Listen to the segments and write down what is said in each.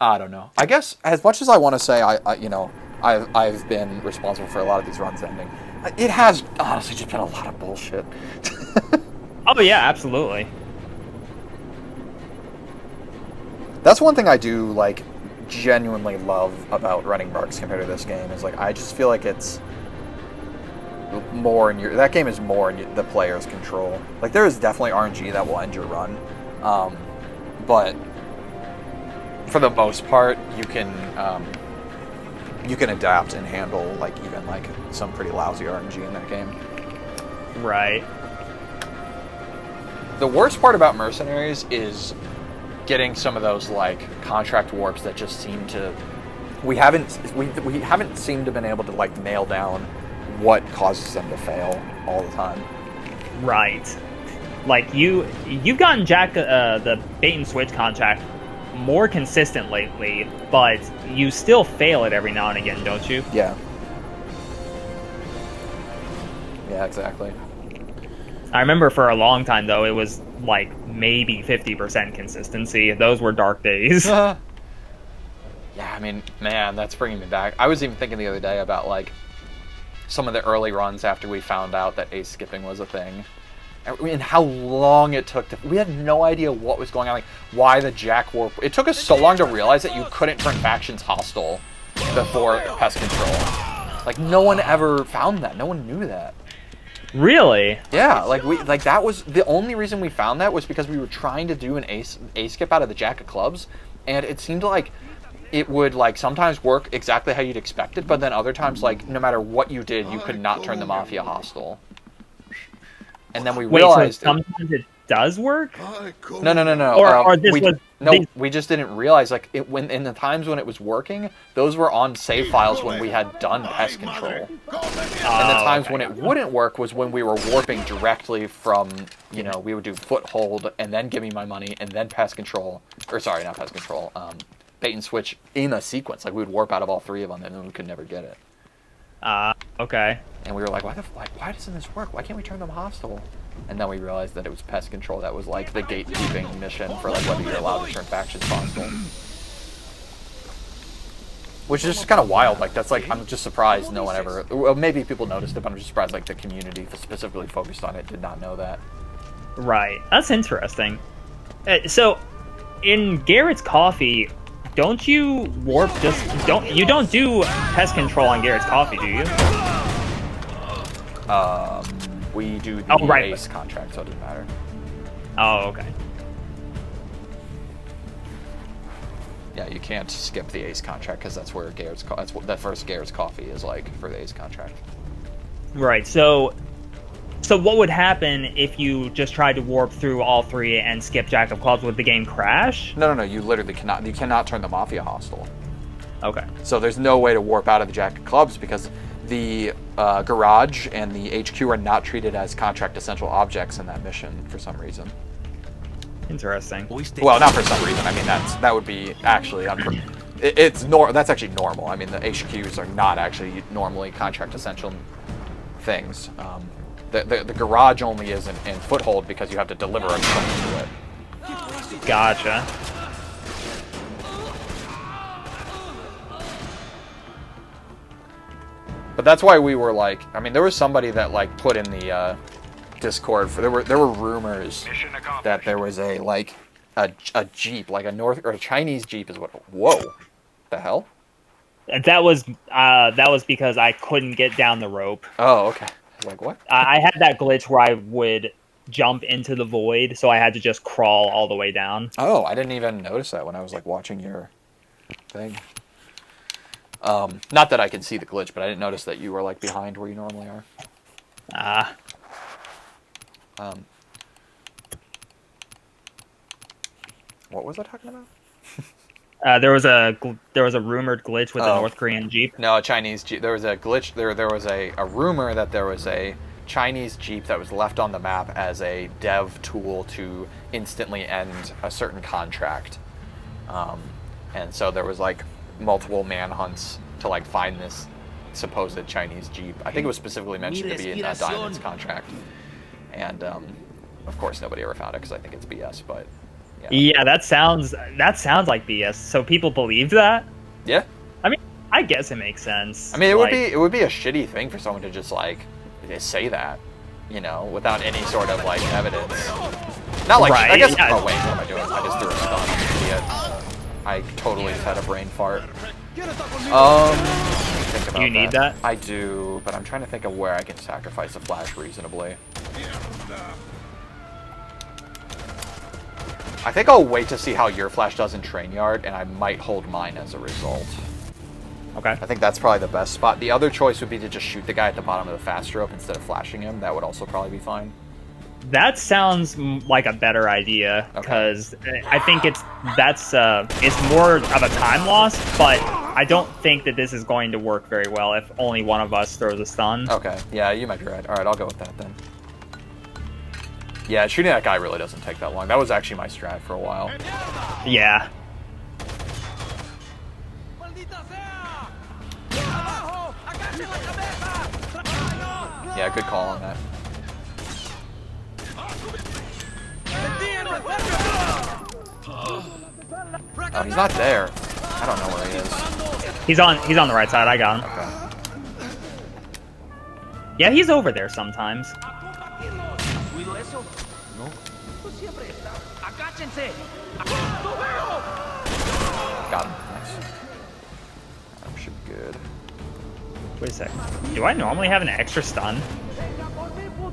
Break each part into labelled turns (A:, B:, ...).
A: I don't know. I guess as much as I want to say I've been responsible for a lot of these runs ending, it has honestly just been a lot of bullshit.
B: Oh yeah, absolutely.
A: That's one thing I do like genuinely love about running Marks compared to this game is like I just feel like it's more in that game is more in the player's control. Like there is definitely RNG that will end your run, but for the most part you can adapt and handle like even like some pretty lousy RNG in that game.
B: Right.
A: The worst part about Mercenaries is getting some of those like contract warps that just seem to we haven't seemed to been able to like nail down what causes them to fail all the time.
B: Right. Like you've gotten Jack the bait and switch contract more consistent lately, but you still fail it every now and again, don't you?
A: Yeah. Yeah, exactly.
B: I remember for a long time though, it was like maybe 50% consistency. Those were dark days.
A: Yeah, I mean, man, that's bringing me back. I was even thinking the other day about like some of the early runs after we found out that ace skipping was a thing. And how long it took to... We had no idea what was going on, like why the Jack warp... It took us so long to realize that you couldn't turn factions hostile before pest control. Like no one ever found that. No one knew that.
B: Really?
A: Yeah, like that was the only reason we found that was because we were trying to do an ace skip out of the Jack of clubs, and it seemed like it would like sometimes work exactly how you'd expect it, but then other times like no matter what you did, you could not turn the Mafia hostile. And then we realized
B: so sometimes it does work.
A: No.
B: Or this
A: we just didn't realize like when in the times when it was working, those were on save files when we had done pest control. And the times when it wouldn't work was when we were warping directly from, we would do foothold and then give me my money and then pest control, or sorry, not pest control, bait and switch in a sequence. Like we would warp out of all three of them and then we could never get it.
B: Okay.
A: And we were like, why doesn't this work? Why can't we turn them hostile? And then we realized that it was pest control that was like the gatekeeping mission for like whether you're allowed to turn factions hostile. Which is just kind of wild. Like that's like I'm just surprised no one ever. Well, maybe people noticed it, but I'm just surprised like the community specifically focused on it did not know that.
B: Right. That's interesting. So, in Garrett's Coffee, don't you warp you don't do pest control on Garrett's Coffee, do you?
A: We do the ace contract, so it doesn't matter.
B: Oh, okay.
A: Yeah, you can't skip the ace contract because that's where that first Garrett's Coffee is like for the ace contract.
B: Right. So what would happen if you just tried to warp through all three and skip Jack of Clubs? Would the game crash?
A: No. You literally cannot. You cannot turn the Mafia hostile.
B: Okay.
A: So there's no way to warp out of the Jack of Clubs because the garage and the HQ are not treated as contract essential objects in that mission for some reason.
B: Interesting.
A: Well, not for some reason. I mean, that would be actually that's actually normal. I mean, the HQs are not actually normally contract essential things. The garage only is in foothold because you have to deliver a truck to it.
B: Gotcha.
A: But that's why we were like, I mean, there was somebody that like put in the Discord. There were rumors that there was a Jeep, like a Chinese Jeep is what. Whoa, the hell?
B: That was because I couldn't get down the rope.
A: Oh, okay. Like what?
B: I had that glitch where I would jump into the void, so I had to just crawl all the way down.
A: Oh, I didn't even notice that when I was like watching your thing. Not that I can see the glitch, but I didn't notice that you were like behind where you normally are. What was I talking about?
B: There was a rumored glitch with a North Korean Jeep.
A: No, a Chinese Jeep. There was a glitch. There was a rumor that there was a Chinese Jeep that was left on the map as a dev tool to instantly end a certain contract. And so there was like multiple manhunts to like find this supposed Chinese Jeep. I think it was specifically mentioned to be in that Diamond's contract. And of course nobody ever found it because I think it's BS, but
B: Yeah, that sounds like BS. So people believed that?
A: Yeah.
B: I mean, I guess it makes sense.
A: I mean, it would be a shitty thing for someone to just like say that, you know, without any sort of like evidence. Not like
B: right,
A: I guess.
B: yeah.
A: Oh wait, what am I doing? I just threw a stun. I'm an idiot. I totally just had a brain fart. Think about
B: You need that?
A: I do, but I'm trying to think of where I can sacrifice a flash reasonably. I think I'll wait to see how your flash does in train yard, and I might hold mine as a result.
B: Okay.
A: I think that's probably the best spot. The other choice would be to just shoot the guy at the bottom of the fast rope instead of flashing him. That would also probably be fine.
B: That sounds like a better idea because I think it's more of a time loss, but I don't think that this is going to work very well if only one of us throws a stun.
A: Okay, yeah, you might be right. All right, I'll go with that then. Yeah, shooting that guy really doesn't take that long. That was actually my strat for a while.
B: Yeah.
A: Yeah, good call on that. Oh, he's not there. I don't know where he is.
B: He's on the right side. I got him.
A: Okay.
B: Yeah, he's over there sometimes.
A: Got him. Nice. That should be good.
B: Wait a second. Do I normally have an extra stun?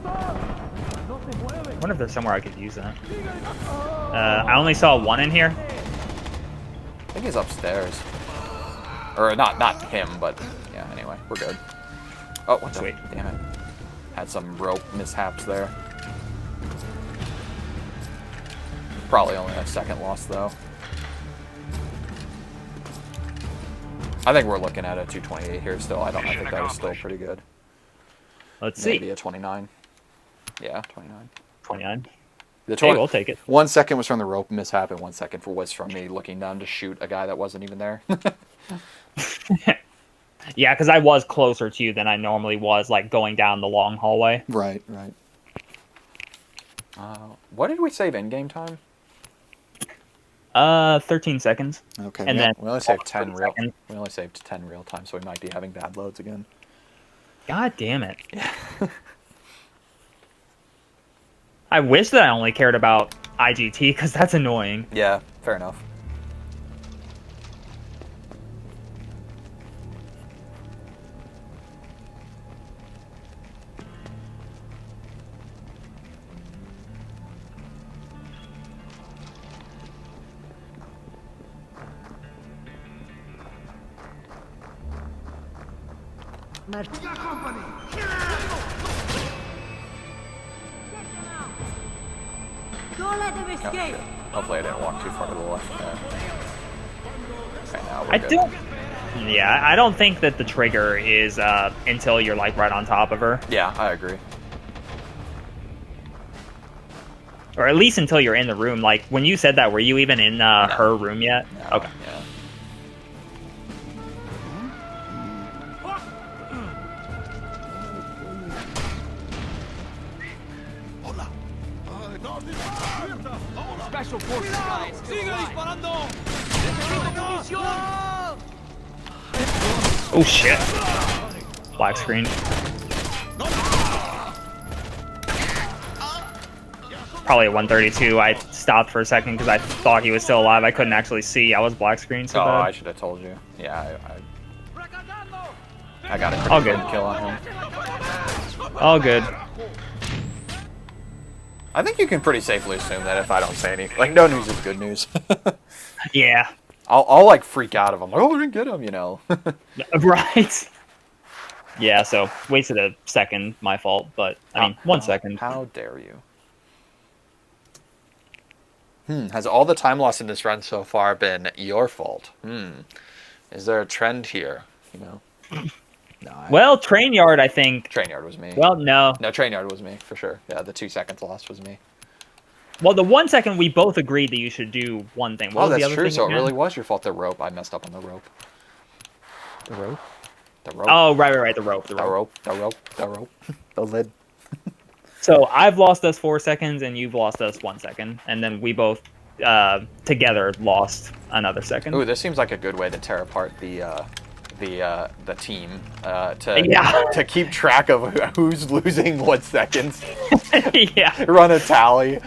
B: I wonder if there's somewhere I could use that. I only saw one in here.
A: I think he's upstairs. Or not him, but yeah, anyway, we're good. Oh, what the?
B: Sweet.
A: Damn it. Had some rope mishaps there. Probably only a second loss, though. I think we're looking at a 228 here still. I think that was still pretty good.
B: Let's
A: Maybe
B: see.
A: a 29. Yeah, 29.
B: 29.
A: The
B: Hey, we'll take it.
A: 1 second was from the rope mishap, and 1 second was from me looking down to shoot a guy that wasn't even there.
B: Yeah, because I was closer to you than I normally was, like going down the long hallway.
A: Right, right. What did we save in game time?
B: 13 seconds.
A: Okay,
B: And then
A: we only saved 10 real.
B: seconds.
A: We only saved 10 real time, so we might be having bad loads again.
B: God damn it. I wish that I only cared about IGT, because that's annoying.
A: Yeah, fair enough.
C: Don't let them escape.
A: Hopefully I didn't walk too far to the left there. Okay, now we're
B: I
A: good.
B: don't... Yeah, I don't think that the trigger is until you're like right on top of her.
A: Yeah, I agree.
B: Or at least until you're in the room. Like, when you said that, were you even in her room yet?
A: No,
B: Okay.
A: Yeah.
D: Special forces, guys. Sigue disparando. Necesito munición.
B: Oh shit. Black screen. Probably at 132. I stopped for a second because I thought he was still alive. I couldn't actually see. I was black screen so
A: Oh,
B: bad.
A: I should have told you. Yeah, I got a
B: All
A: pretty
B: good.
A: good kill on him.
B: All good.
A: I think you can pretty safely assume that if I don't say anything, like no news is good news.
B: Yeah.
A: I'll like freak out if I'm like, oh, we didn't get him, you know.
B: Right. Yeah, so wasted a second, my fault, but I mean, 1 second.
A: How dare you? Has all the time loss in this run so far been your fault? Is there a trend here? You know? No.
B: Well, train yard, I think.
A: Train yard was me.
B: Well, no.
A: No, train yard was me for sure. Yeah, the 2 seconds lost was me.
B: Well, the 1 second we both agreed that you should do one thing. What was the
A: that's
B: other
A: true.
B: thing
A: So
B: again?
A: it really was your fault. The rope. I messed up on the rope.
B: The rope?
A: The rope.
B: Oh, right. The rope.
A: The rope. The lid.
B: So I've lost us 4 seconds, and you've lost us 1 second, and then we both together lost another second.
A: Ooh, this seems like a good way to tear apart the team
B: Yeah.
A: to keep track of who's losing what seconds.
B: Yeah.
A: Run a tally.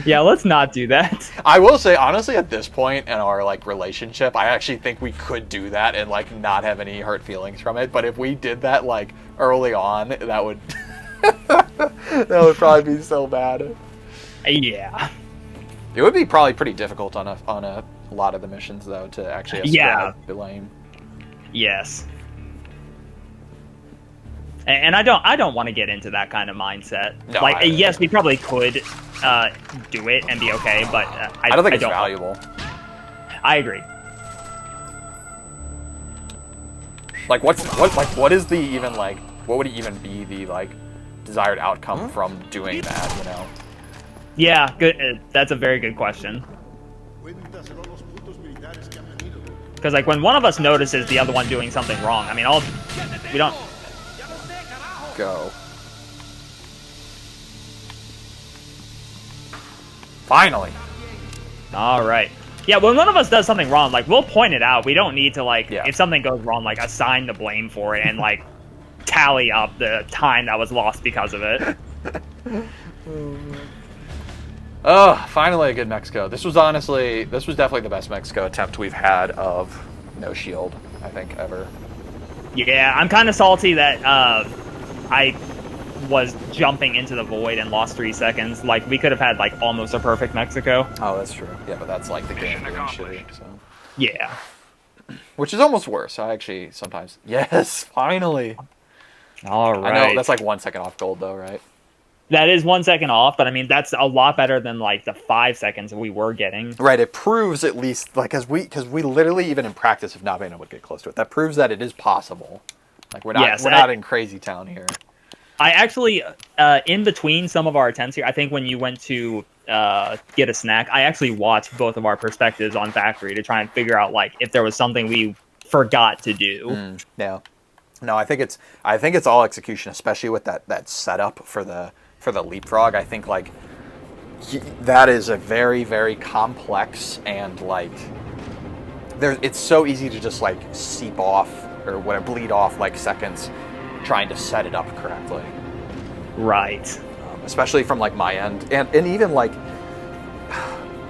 B: Yeah, let's not do that.
A: I will say, honestly, at this point in our like relationship, I actually think we could do that and like not have any hurt feelings from it. But if we did that like early on, that would that would probably be so bad.
B: Yeah.
A: It would be probably pretty difficult on a lot of the missions though to actually ascribe blame.
B: Yes. And I don't want to get into that kind of mindset.
A: No,
B: like, yes, we probably could do it and be okay, but
A: I don't think it's valuable.
B: I agree.
A: Like, what is the even like? What would even be the like desired outcome from doing that? You know?
B: Yeah, good. That's a very good question. Because like when one of us notices the other one doing something wrong, I mean, we don't.
A: Go. Finally.
B: All right. Yeah, when one of us does something wrong, like, we'll point it out. We don't need to, like, if something goes wrong, like, assign the blame for it and, like, tally up the time that was lost because of it.
A: Oh, finally a good Mexico. This was definitely the best Mexico attempt we've had of no shield, I think, ever.
B: Yeah, I'm kind of salty that I was jumping into the void and lost 3 seconds. Like, we could have had, like, almost a perfect Mexico.
A: Oh, that's true. Yeah, but that's, like, the game being shitty, so...
B: Yeah.
A: Which is almost worse. I actually sometimes... Yes, finally!
B: All right.
A: I know, that's, like, 1 second off gold, though, right?
B: That is 1 second off, but, I mean, that's a lot better than, like, the 5 seconds we were getting.
A: Right, it proves at least, like, because we literally, even in practice, have not been able to get close to it. That proves that it is possible. Like, we're not in crazy town here.
B: I actually, in between some of our attempts here, I think when you went to get a snack, I actually watched both of our perspectives on Factory to try and figure out, like, if there was something we forgot to do.
A: Yeah. No, I think it's all execution, especially with that setup for the leapfrog. I think, like, that is a very, very complex and, like, it's so easy to just, like, seep off or bleed off, like, seconds trying to set it up correctly.
B: Right.
A: Especially from, like, my end. And even, like,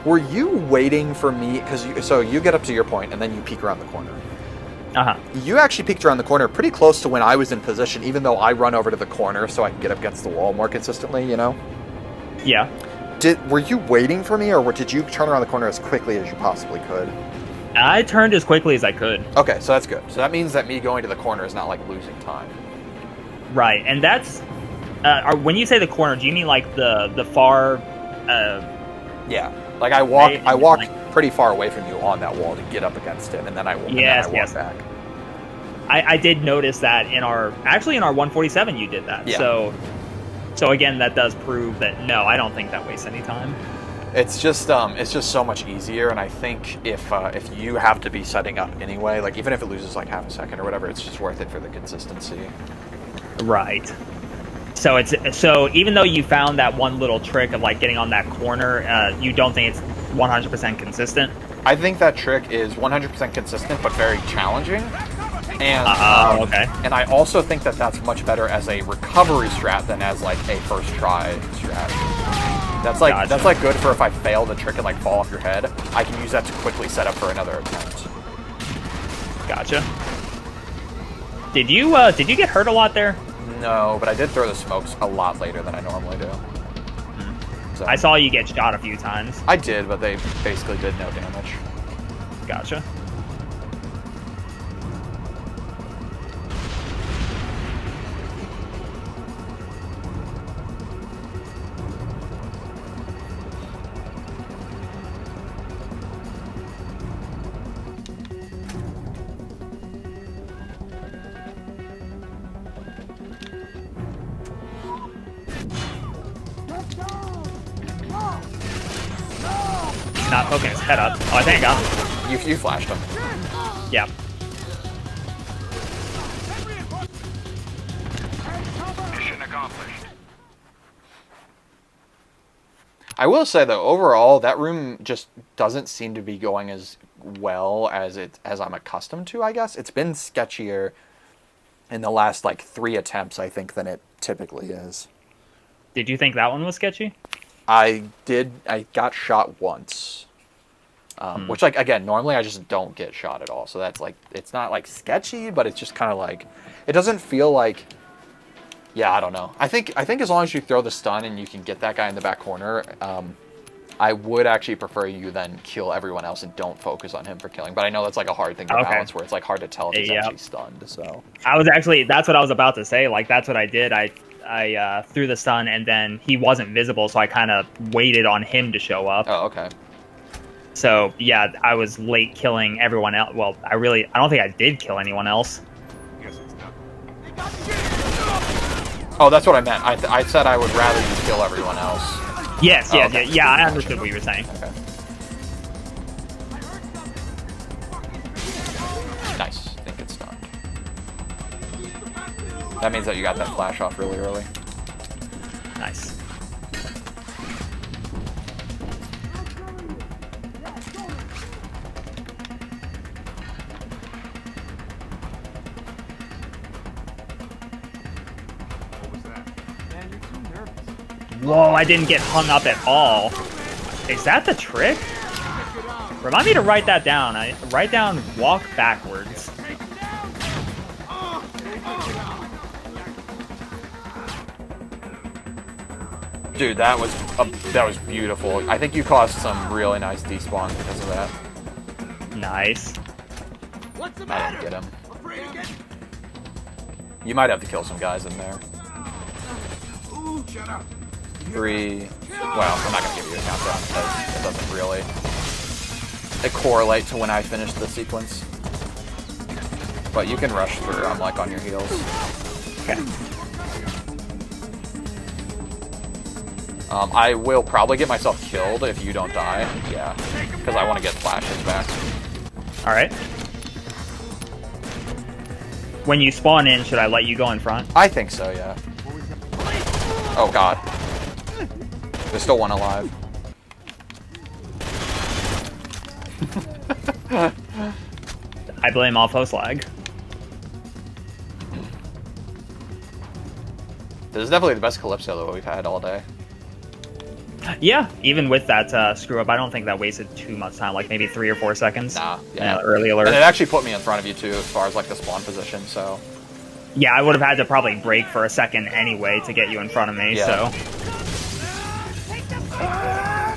A: were you waiting for me? So you get up to your point, and then you peek around the corner.
B: Uh-huh.
A: You actually peeked around the corner pretty close to when I was in position, even though I run over to the corner so I can get up against the wall more consistently, you know?
B: Yeah.
A: Were you waiting for me, or did you turn around the corner as quickly as you possibly could?
B: I turned as quickly as I could.
A: Okay, so that's good. So that means that me going to the corner is not, like, losing time.
B: Right, and that's... when you say the corner, do you mean, like, the far...
A: Yeah. Like, I walked pretty far away from you on that wall to get up against it, and then I walked back. I did notice that in our 147 you did that. Yeah.
B: So again, that does prove that, no, I don't think that wastes any time.
A: It's just so much easier, and I think if you have to be setting up anyway, like, even if it loses, like, half a second or whatever, it's just worth it for the consistency.
B: Right. So even though you found that one little trick of, like, getting on that corner, you don't think it's 100% consistent?
A: I think that trick is 100% consistent, but very challenging. And
B: okay.
A: And I also think that that's much better as a recovery strat than as, like, a first try strat. That's like
B: Gotcha.
A: That's like good for if I fail the trick and, like, fall off your head. I can use that to quickly set up for another attempt.
B: Gotcha. Did you get hurt a lot there?
A: No, but I did throw the smokes a lot later than I normally do. So,
B: I saw you get shot a few times.
A: I did, but they basically did no damage.
B: Gotcha. Not focus. Head up. Oh, I think I got him.
A: You flashed him.
B: Yeah.
E: Mission accomplished.
A: I will say though, overall, that room just doesn't seem to be going as well as I'm accustomed to. I guess it's been sketchier in the last like 3 attempts, I think, than it typically is.
B: Did you think that one was sketchy?
A: I did. I got shot once, which like again, normally I just don't get shot at all. So that's like it's not like sketchy, but it's just kind of like it doesn't feel like. Yeah, I don't know. I think as long as you throw the stun and you can get that guy in the back corner, I would actually prefer you then kill everyone else and don't focus on him for killing. But I know that's like a hard thing to balance, where it's like hard to tell if he's actually stunned. So
B: that's what I was about to say. Like that's what I did. I threw the stun and then he wasn't visible, so I kind of waited on him to show up.
A: Oh, okay.
B: So yeah, I was late killing everyone else. Well, I don't think I did kill anyone else.
A: Oh, that's what I meant. I said I would rather you kill everyone else.
B: Yes,
A: oh,
B: yes,
A: okay.
B: yeah, I understood what you were saying.
A: Okay. Nice. I think it's done. That means that you got that flash off really early.
B: Nice. Whoa, I didn't get hung up at all. Is that the trick? Remind me to write that down. Write down walk backwards.
A: Dude, that was beautiful. I think you caused some really nice despawns because of that.
B: Nice.
A: I didn't get him. You might have to kill some guys in there. 3. Well, I'm not gonna give you a countdown because it doesn't really correlate to when I finish the sequence. But you can rush through. I'm like on your heels.
B: Okay.
A: I will probably get myself killed if you don't die. Yeah, because I want to get flashes back.
B: All right. When you spawn in, should I let you go in front?
A: I think so, yeah. Oh god. There's still one alive.
B: I blame all post lag.
A: This is definitely the best Calypso that we've had all day.
B: Yeah, even with that screw up, I don't think that wasted too much time, like maybe 3 or 4 seconds.
A: Nah, yeah.
B: Early alert.
A: And it actually put me in front of you too, as far as like the spawn position, so.
B: Yeah, I would have had to probably break for a second anyway to get you in front of me,
A: yeah.
B: so.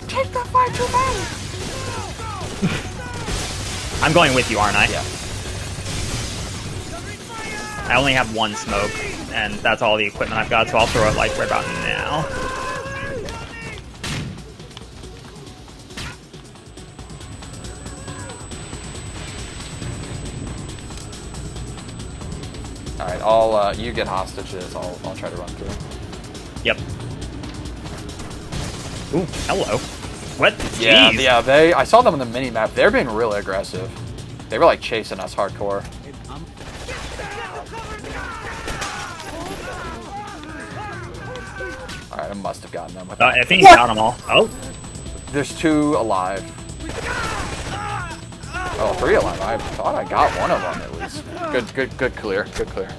C: Take the fight to me!
B: I'm going with you, aren't I?
A: Yeah.
B: I only have 1 smoke, and that's all the equipment I've got, so I'll throw it like right about now.
A: Alright, you get hostages, I'll try to run through.
B: Yep. Ooh, hello. What?
A: Yeah,
B: Jeez.
A: yeah, I saw them on the mini-map, they're being really aggressive. They were like chasing us hardcore. Alright, I must have gotten them.
B: I think you got them all. Oh.
A: There's 2 alive. Oh, 3 alive. I thought I got one of them at least. Good clear. Good clear.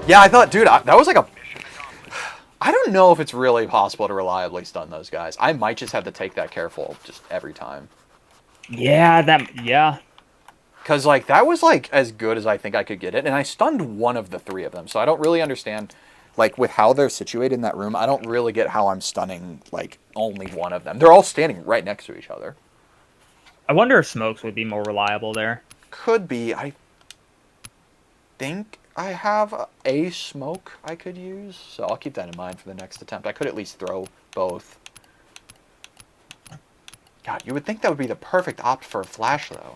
A: Yeah, I thought, dude, that was like a... I don't know if it's really possible to reliably stun those guys. I might just have to take that careful just every time.
B: Yeah, yeah.
A: Because, like, that was, like, as good as I think I could get it. And I stunned one of the 3 of them. So I don't really understand, like, with how they're situated in that room, I don't really get how I'm stunning, like, only one of them. They're all standing right next to each other.
B: I wonder if smokes would be more reliable there.
A: Could be. I think I have a smoke I could use. So I'll keep that in mind for the next attempt. I could at least throw both. God, you would think that would be the perfect opt for a flash, though.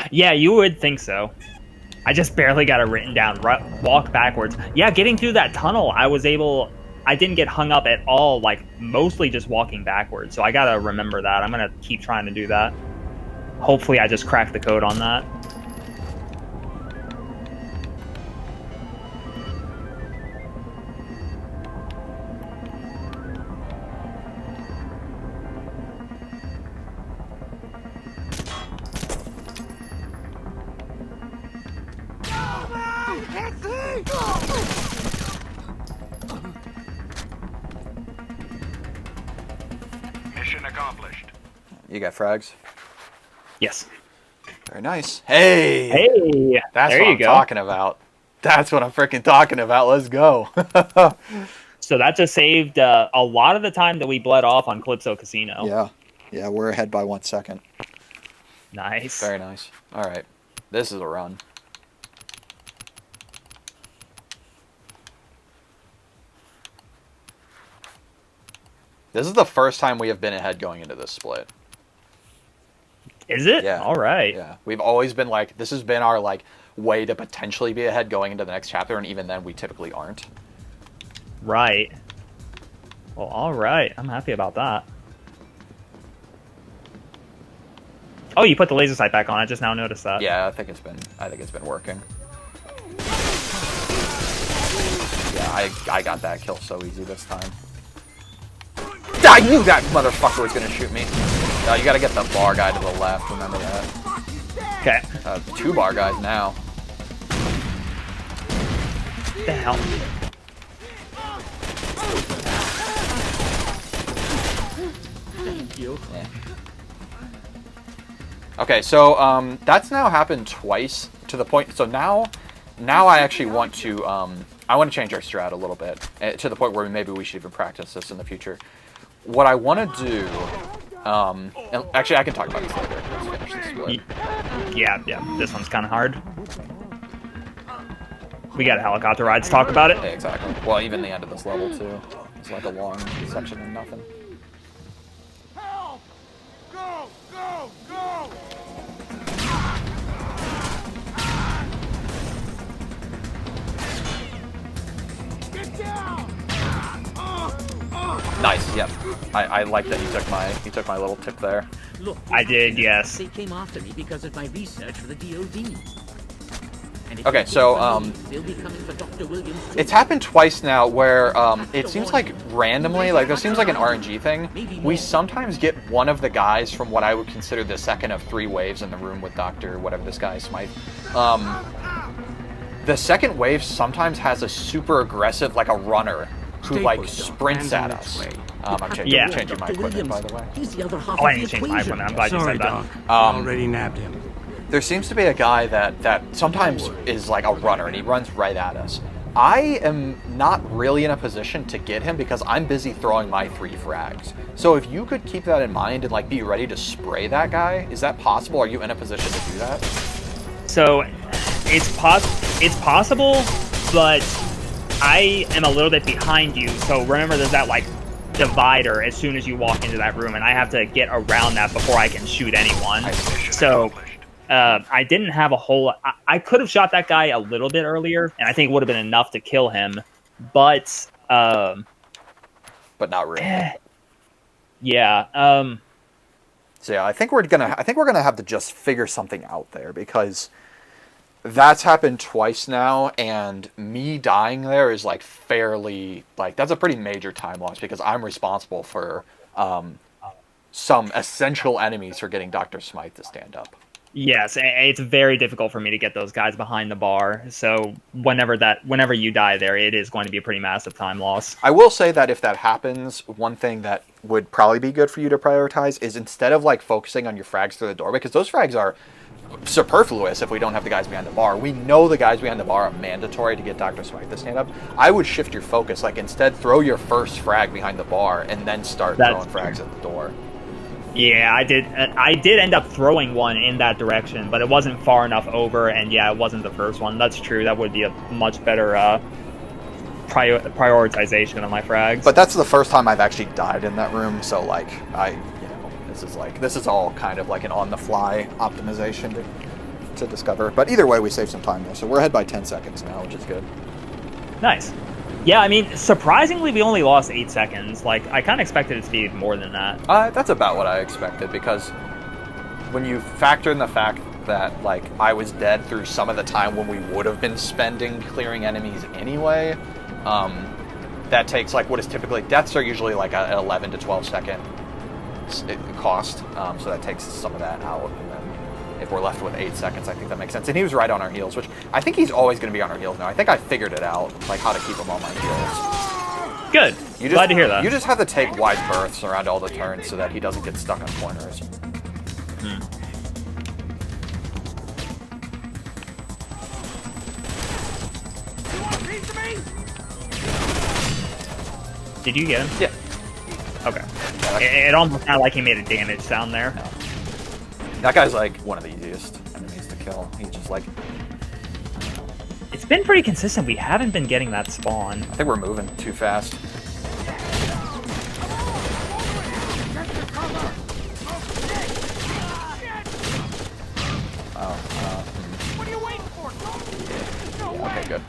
B: Yeah, you would think so. I just barely got it written down. Walk backwards. Yeah, getting through that tunnel, I didn't get hung up at all, like, mostly just walking backwards. So I gotta remember that. I'm gonna keep trying to do that. Hopefully I just cracked the code on that.
E: Mission accomplished.
A: You got frags?
B: Yes.
A: Very nice. Hey!
B: Hey!
A: That's
B: there
A: what
B: you
A: I'm
B: go.
A: talking about. That's what I'm freaking talking about. Let's go.
B: So that just saved a lot of the time that we bled off on Calypso Casino.
A: Yeah. Yeah, we're ahead by 1 second.
B: Nice.
A: Very nice. All right. This is a run. This is the first time we have been ahead going into this split.
B: Is it?
A: Yeah.
B: All right.
A: Yeah. We've always been like, this has been our like way to potentially be ahead going into the next chapter, and even then we typically aren't.
B: Right. Well, all right. I'm happy about that. Oh, you put the laser sight back on. I just now noticed that.
A: Yeah, I think it's been working. Yeah, I got that kill so easy this time. I knew that motherfucker was gonna shoot me. You gotta get the bar guy to the left, remember that.
B: Okay.
A: 2 bar guys now.
B: What the hell?
D: Thank you.
A: Yeah. Okay, so that's now happened twice to the point. So now I actually want to I want to change our strat a little bit to the point where maybe we should even practice this in the future. What I want to do, and actually I can talk about this later. Let's finish this split.
B: Yeah. This one's kind of hard. We got a helicopter ride to talk about it.
A: Yeah, exactly. Well, even the end of this level too. It's like a long section of nothing.
C: Help! Go! Go! Go! Get down!
A: Nice. Yep. I like that you took my little tip there.
D: Look,
B: I did, yes.
D: they came after me because of my research for the DoD. And if
A: Okay,
D: they
A: so,
D: come for me, they'll be coming for Dr. Williams.
A: It's happened twice now where it seems like randomly, like there seems like an RNG thing. We sometimes get one of the guys from what I would consider the second of 3 waves in the room with Dr. whatever this guy is, Smythe. The second wave sometimes has a super aggressive, like a runner, who like sprints at us. I'm changing my equipment, by the way.
D: He's the other half
B: Oh, I
D: of
B: need
D: the
B: to change my
D: equation.
B: equipment. I'm glad you
E: Sorry,
B: said that.
E: Doc. Already nabbed him.
A: There seems to be a guy that sometimes is like a runner, and he runs right at us. I am not really in a position to get him because I'm busy throwing my 3 frags. So if you could keep that in mind and like be ready to spray that guy, is that possible? Are you in a position to do that?
B: So it's possible, but I am a little bit behind you. So remember, there's that like divider as soon as you walk into that room, and I have to get around that before I can shoot anyone. So I didn't have a whole. I could have shot that guy a little bit earlier, and I think it would have been enough to kill him. But
A: not really.
B: Yeah.
A: So yeah, I think we're gonna have to just figure something out there, because that's happened twice now, and me dying there is like fairly, like, that's a pretty major time loss because I'm responsible for some essential enemies for getting Dr. Smythe to stand up.
B: Yes, it's very difficult for me to get those guys behind the bar. So whenever you die there, it is going to be a pretty massive time loss.
A: I will say that if that happens, one thing that would probably be good for you to prioritize is, instead of like focusing on your frags through the door, because those frags are superfluous if we don't have the guys behind the bar. We know the guys behind the bar are mandatory to get Dr. Smythe to stand up. I would shift your focus. Like, instead, throw your first frag behind the bar and then start throwing frags at the door.
B: Yeah, I did end up throwing one in that direction, but it wasn't far enough over, and yeah, it wasn't the first one. That's true. That would be a much better prioritization of my frags.
A: But that's the first time I've actually died in that room, so like this is all kind of like an on-the-fly optimization to discover. But either way, we saved some time there, so we're ahead by 10 seconds now, which is good.
B: Nice. Yeah, I mean, surprisingly, we only lost 8 seconds. Like, I kind of expected it to be more than that.
A: That's about what I expected, because when you factor in the fact that, like, I was dead through some of the time when we would have been spending clearing enemies anyway, that takes, like, what is typically... Deaths are usually, like, an 11 to 12 second cost, so that takes some of that out, and then if we're left with 8 seconds, I think that makes sense. And he was right on our heels, which I think he's always going to be on our heels now. I think I figured it out, like how to keep him on my heels.
B: Good. Glad to hear that.
A: You just have to take wide berths around all the turns so that he doesn't get stuck on corners.
C: You want a piece of me?
B: Did you get him?
A: Yeah.
B: Okay. It almost sounded like he made a damage sound there.
A: No. That guy's like one of the easiest enemies to kill. He's just like...
B: It's been pretty consistent. We haven't been getting that spawn.
A: I think we're moving too fast.
C: What are you waiting for? No
A: Okay,
C: way.
A: good.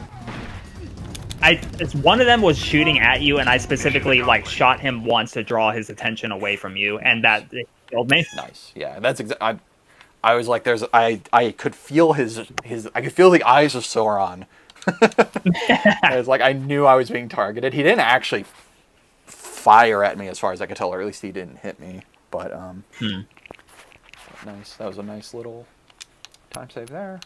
B: It's one of them was shooting at you, and I specifically like shot him once to draw his attention away from you, and that killed me.
A: Nice. Yeah, that's exactly. I was like, I could feel his. I could feel the eyes of Sauron. I was like, I knew I was being targeted. He didn't actually fire at me, as far as I could tell, or at least he didn't hit me. But nice. That was a nice little time save there.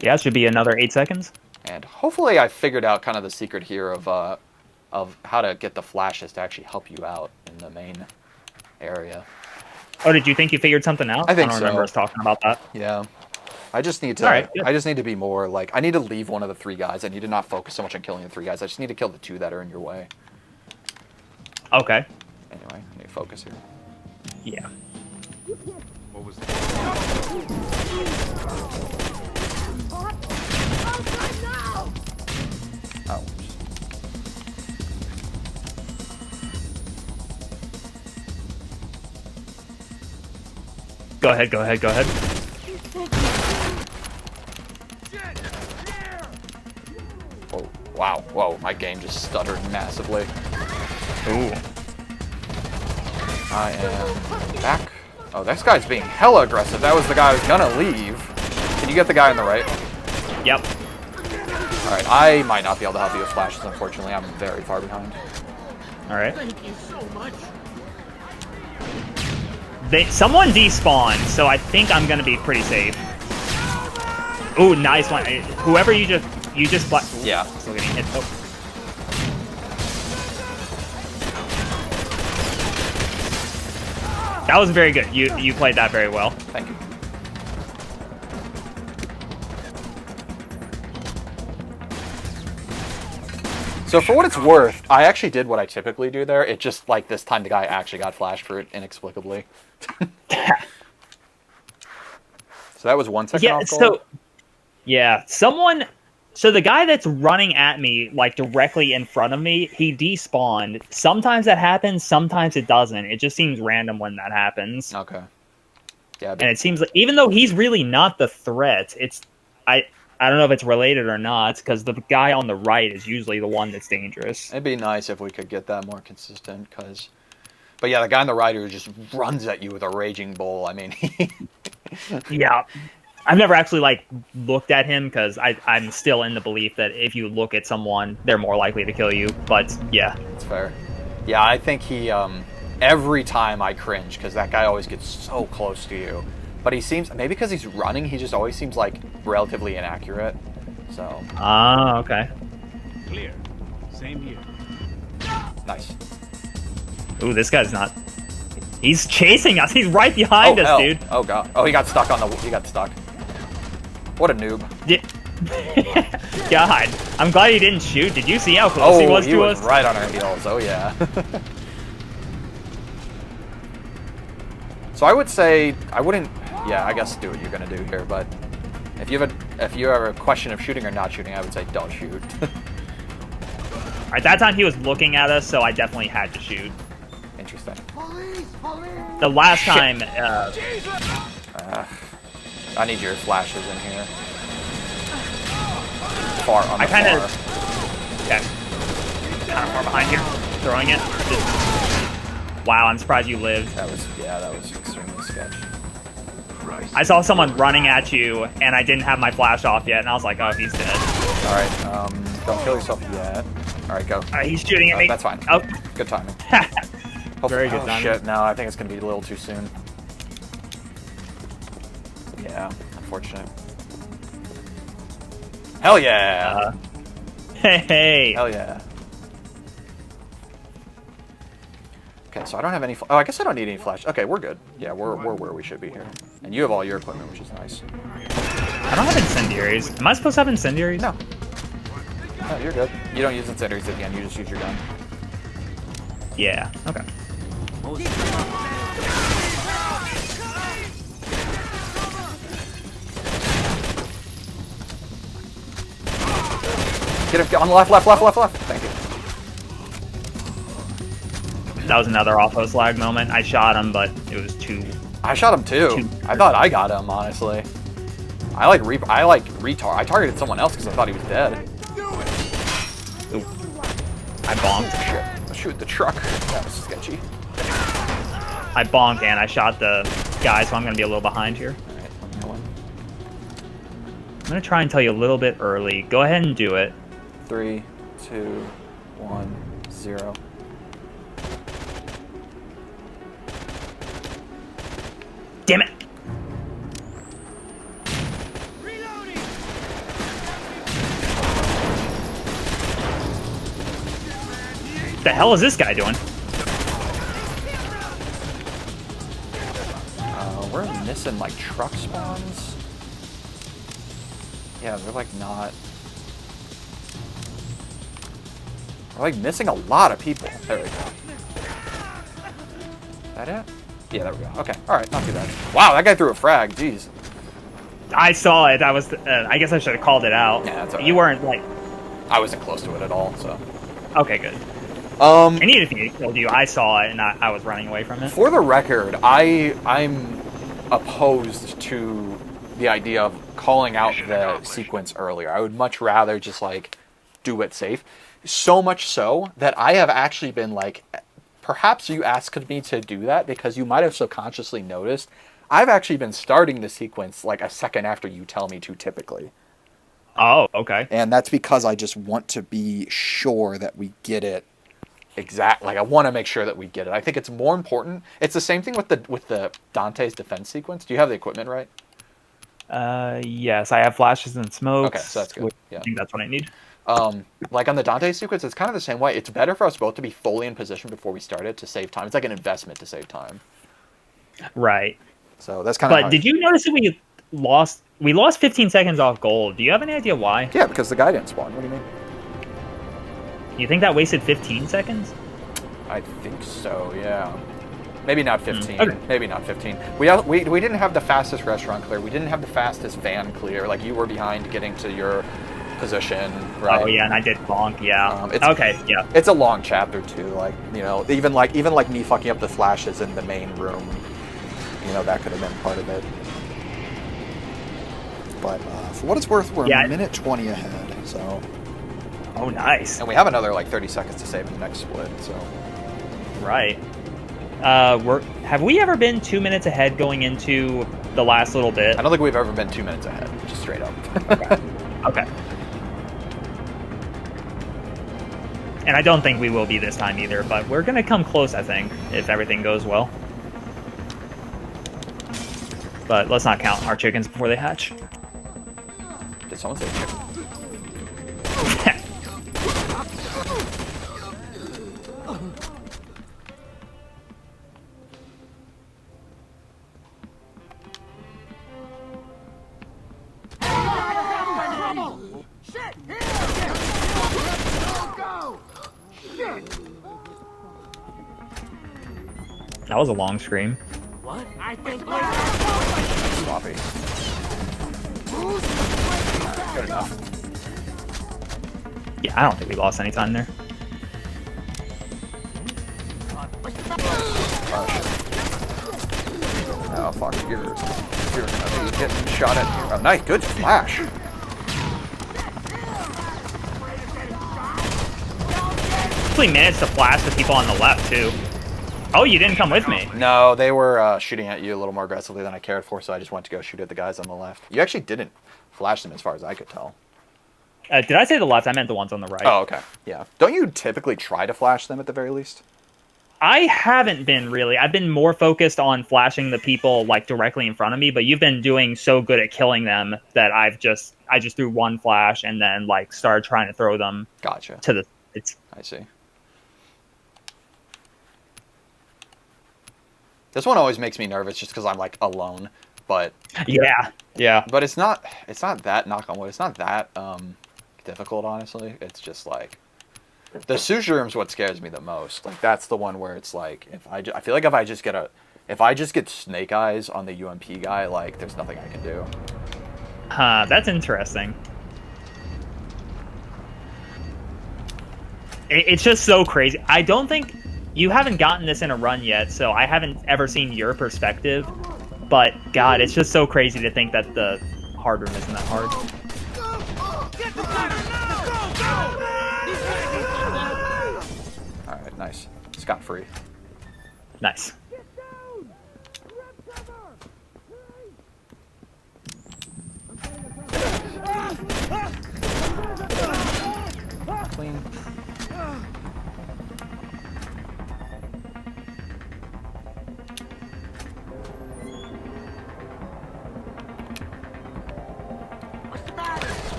B: Yeah, it should be another 8 seconds.
A: And hopefully, I figured out kind of the secret here of how to get the flashes to actually help you out in the main area.
B: Oh, did you think you figured something out?
A: I think
B: don't remember
A: so.
B: us talking about that.
A: Yeah. I just need to.
B: Alright, good.
A: I just need to be more like. I need to leave one of the 3 guys. I need to not focus so much on killing the 3 guys. I just need to kill the 2 that are in your way.
B: Okay.
A: Anyway, I need to focus here.
B: Yeah.
C: What was that?
A: Oh.
B: Go ahead. Go ahead. Go ahead.
A: Whoa. Wow. Whoa. My game just stuttered massively.
B: Ooh.
A: I am back. Oh, this guy's being hella aggressive. That was the guy I was gonna leave. Can you get the guy on the right?
B: Yep.
A: Alright, I might not be able to help you with flashes, unfortunately. I'm very far behind.
B: All right.
D: Thank you so much.
B: Someone despawned, so I think I'm gonna be pretty safe. Ooh, nice one. Whoever you just
A: Yeah.
B: Still getting hit. Oh. That was very good. You played that very well.
A: Thank you. So for what it's worth, I actually did what I typically do there. It just, like, this time the guy actually got flashed for it inexplicably. So that was 1 second
B: Yeah,
A: off goal?
B: so so the guy that's running at me, like directly in front of me, he despawned. Sometimes that happens, sometimes it doesn't. It just seems random when that happens.
A: Okay. Yeah.
B: And it seems like, even though he's really not the threat, I don't know if it's related or not, because the guy on the right is usually the one that's dangerous.
A: It'd be nice if we could get that more consistent, because... But yeah, the guy on the right who just runs at you with a raging bull, I mean...
B: Yeah. I've never actually, like, looked at him, because I'm still in the belief that if you look at someone, they're more likely to kill you, but yeah.
A: It's fair. Yeah, I think he... every time I cringe, because that guy always gets so close to you. But he seems... Maybe because he's running, he just always seems, like, relatively inaccurate. So...
B: Ah, okay.
E: Clear. Same here.
A: Nice.
B: Ooh, this guy's not... He's chasing us! He's right behind us,
A: hell.
B: dude!
A: Oh, God. Oh, he got stuck on the... He got stuck. What a noob.
B: God, I'm glad he didn't shoot. Did you see how close he was to us?
A: Right on our heels. Oh, yeah. So I would say... I wouldn't... Yeah, I guess do what you're going to do here, but... If you have a question of shooting or not shooting, I would say don't shoot.
B: At that time, he was looking at us, so I definitely had to shoot.
A: Interesting.
B: The last time,
A: I need your flashes in here. Far on the
B: I kind
A: far.
B: of... Okay. Kind of far behind here. Throwing it. Wow, I'm surprised you lived.
A: That was extremely sketch.
B: I saw someone running at you, and I didn't have my flash off yet, and I was like, oh, he's dead.
A: Alright, don't kill yourself yet. Alright, go.
B: He's shooting at me.
A: That's fine.
B: Oh.
A: Good timing.
B: Very good
A: oh,
B: timing.
A: Shit, no, I think it's going to be a little too soon. Yeah, unfortunate. Hell yeah!
B: Hey.
A: Hell yeah. Okay, so I don't have any. Oh, I guess I don't need any flash. Okay, we're good. Yeah, we're where we should be here. And you have all your equipment, which is nice.
B: I don't have incendiaries. Am I supposed to have incendiaries?
A: No. No, you're good. You don't use incendiaries at the end. You just use your gun.
B: Yeah. Okay.
A: Get him on the left. Thank you.
B: That was another off-host lag moment. I shot him, but it was too.
A: I shot him too. I thought I got him, honestly. I targeted someone else because I thought he was dead.
B: Ooh. I bonked.
A: Shit. Let's shoot the truck. That was sketchy.
B: I bonked and I shot the guy, so I'm going to be a little behind here.
A: Alright, let me know when.
B: I'm going to try and tell you a little bit early. Go ahead and do it.
A: 3, 2, 1, 0.
B: Damn it! The hell is this guy doing?
A: We're missing like truck spawns. Yeah, they're like not. We're like missing a lot of people. There we go. Is that it? Yeah, there we go. Okay, all right, not too bad. Wow, that guy threw a frag. Jeez.
B: I saw it. I was. I guess I should have called it out.
A: Yeah, that's all
B: You
A: right.
B: weren't like.
A: I wasn't close to it at all, so.
B: Okay, good. I needed to killed you. I saw it and I was running away from it.
A: For the record, I'm opposed to the idea of calling out the sequence earlier. I would much rather just like do it safe. So much so that I have actually been like, perhaps you asked me to do that because you might have subconsciously noticed. I've actually been starting the sequence like a second after you tell me to typically.
B: Oh, okay.
A: And that's because I just want to be sure that we get it exact. Like I want to make sure that we get it. I think it's more important. It's the same thing with the Dante's defense sequence. Do you have the equipment right?
B: Yes, I have flashes and smokes.
A: Okay, so that's good. Yeah.
B: I think that's what I need.
A: Like on the Dante sequence, it's kind of the same way. It's better for us both to be fully in position before we start it to save time. It's like an investment to save time.
B: Right.
A: So that's kind of.
B: But did you notice that we lost 15 seconds off gold? Do you have any idea why?
A: Yeah, because the guy didn't spawn. What do you mean?
B: You think that wasted 15 seconds?
A: I think so. Yeah. Maybe not 15.
B: Okay.
A: Maybe not 15. We didn't have the fastest restaurant clear. We didn't have the fastest van clear. Like you were behind getting to your position, right?
B: Oh yeah, and I did bonk. Yeah. Okay. Yeah.
A: It's a long chapter too. Like even like me fucking up the flashes in the main room. That could have been part of it. But for what it's worth, we're a minute 20 ahead. So.
B: Oh, nice.
A: And we have another like 30 seconds to save in the next split. So.
B: Right. Have we ever been 2 minutes ahead going into the last little bit?
A: I don't think we've ever been 2 minutes ahead, just straight up.
B: Okay. And I don't think we will be this time either, but we're going to come close, I think, if everything goes well. But let's not count our chickens before they hatch.
A: Did someone say chicken?
B: That was a long scream.
D: What? I think
A: Sloppy. Good enough.
B: Yeah, I don't think we lost any time there.
A: Oh fuck, you're gonna be getting shot at. Oh, nice, good flash.
B: Actually managed to flash the people on the left too. Oh, you didn't come with me.
A: No, they were shooting at you a little more aggressively than I cared for, so I just went to go shoot at the guys on the left. You actually didn't flash them as far as I could tell.
B: Did I say the left? I meant the ones on the right.
A: Oh, okay. Yeah. Don't you typically try to flash them at the very least?
B: I haven't been really. I've been more focused on flashing the people like directly in front of me, but you've been doing so good at killing them that I just threw one flash and then like started trying to throw them.
A: Gotcha.
B: To the.
A: I see. This one always makes me nervous just because I'm like alone. But
B: Yeah.
A: but it's not that, knock on wood, it's not that difficult, honestly. It's just like the sushi room's what scares me the most. Like that's the one where it's like I feel like if I just get snake eyes on the UMP guy, like there's nothing I can do.
B: Huh, that's interesting. It's just so crazy. I don't think you haven't gotten this in a run yet, so I haven't ever seen your perspective. But God, it's just so crazy to think that the hard room isn't that hard.
A: All right, nice, scot-free.
B: Nice.
A: Clean.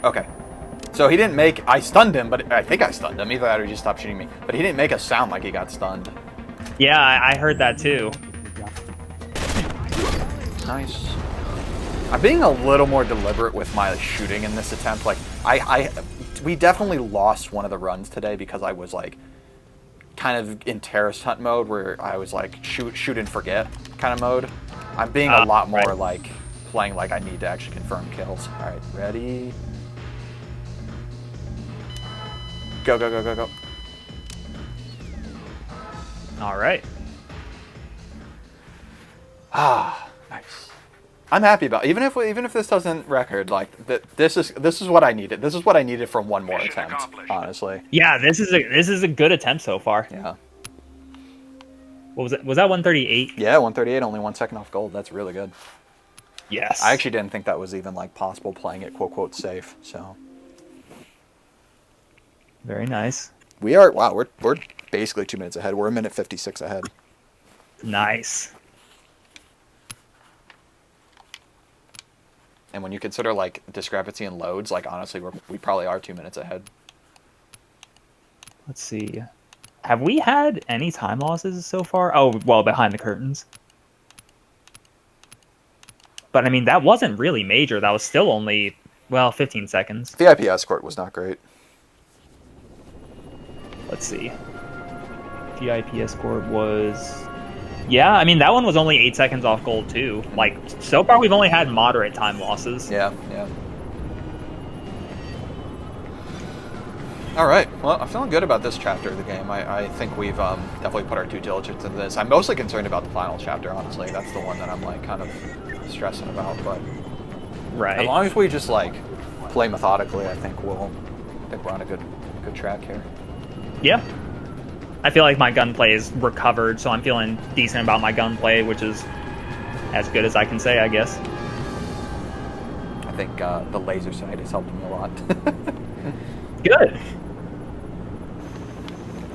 A: Okay. So he didn't make... I stunned him, but I think I stunned him. Either that or he just stopped shooting me. But he didn't make a sound like he got stunned.
B: Yeah, I heard that too.
A: Nice. I'm being a little more deliberate with my shooting in this attempt. Like, we definitely lost one of the runs today because I was, like, kind of in terrorist hunt mode where I was, like, shoot and forget kind of mode. I'm being a lot more,
B: right.
A: like, playing like I need to actually confirm kills. All right, ready? Go, go, go, go, go.
B: All right.
A: Ah, nice. I'm happy about it. Even if this doesn't record, like this is what I needed. This is what I needed from one more attempt, honestly.
B: Yeah, this is a good attempt so far.
A: Yeah.
B: What was it? Was that 138?
A: Yeah, 138, only 1 second off gold. That's really good.
B: Yes.
A: I actually didn't think that was even like possible playing it quote safe. So
B: Very nice.
A: we are we're basically 2 minutes ahead. We're 1:56 ahead.
B: Nice.
A: And when you consider like discrepancy in loads, like honestly, we probably are 2 minutes ahead.
B: Let's see. Have we had any time losses so far? Oh, well, behind the curtains. But I mean, that wasn't really major. That was still only, well, 15 seconds.
A: VIP escort was not great.
B: Let's see. VIP escort was... Yeah, I mean, that one was only 8 seconds off gold, too. Like, so far we've only had moderate time losses.
A: Yeah, yeah. All right. Well, I'm feeling good about this chapter of the game. I think we've definitely put our due diligence into this. I'm mostly concerned about the final chapter, honestly. That's the one that I'm, like, kind of stressing about. But
B: Right.
A: as long as we just, like, play methodically, I think we're on a good track here.
B: Yeah. I feel like my gunplay is recovered, so I'm feeling decent about my gunplay, which is as good as I can say, I guess.
A: I think the laser sight has helped me a lot.
B: Good.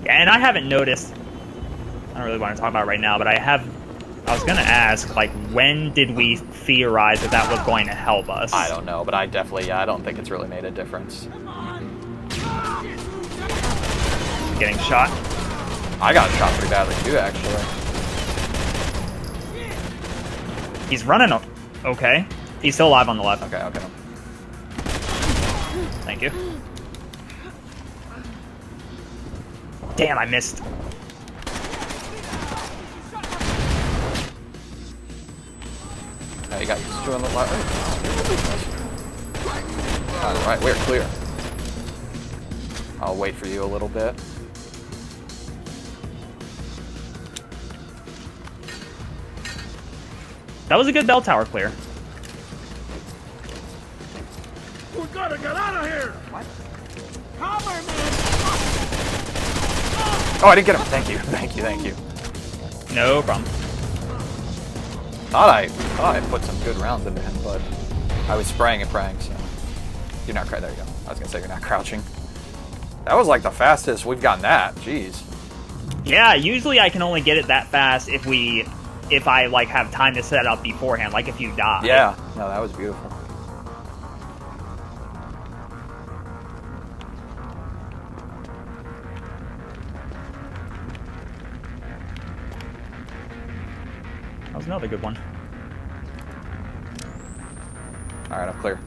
B: Yeah, and I haven't noticed, I don't really want to talk about it right now, but I was going to ask, like, when did we theorize that was going to help us?
A: I don't know, but I don't think it's really made a difference.
B: Getting shot.
A: I got shot pretty badly too, actually.
B: He's running. Okay. He's still alive on the left.
A: Okay, okay.
B: Thank you. Damn, I missed.
A: You got two on the left. Alright, we're clear. I'll wait for you a little bit.
B: That was a good bell tower clear.
C: We gotta get out of here! What? Cover me!
A: Oh, I didn't get him. Thank you, thank you, thank you.
B: No problem.
A: Thought I put some good rounds into him, but I was spraying and praying, so... You're not crouching. There you go. I was gonna say you're not crouching. That was like the fastest we've gotten that. Jeez.
B: Yeah, usually I can only get it that fast if I like have time to set up beforehand, like if you die.
A: Yeah. No, that was beautiful.
B: was another good one.
A: All right, I'm clear.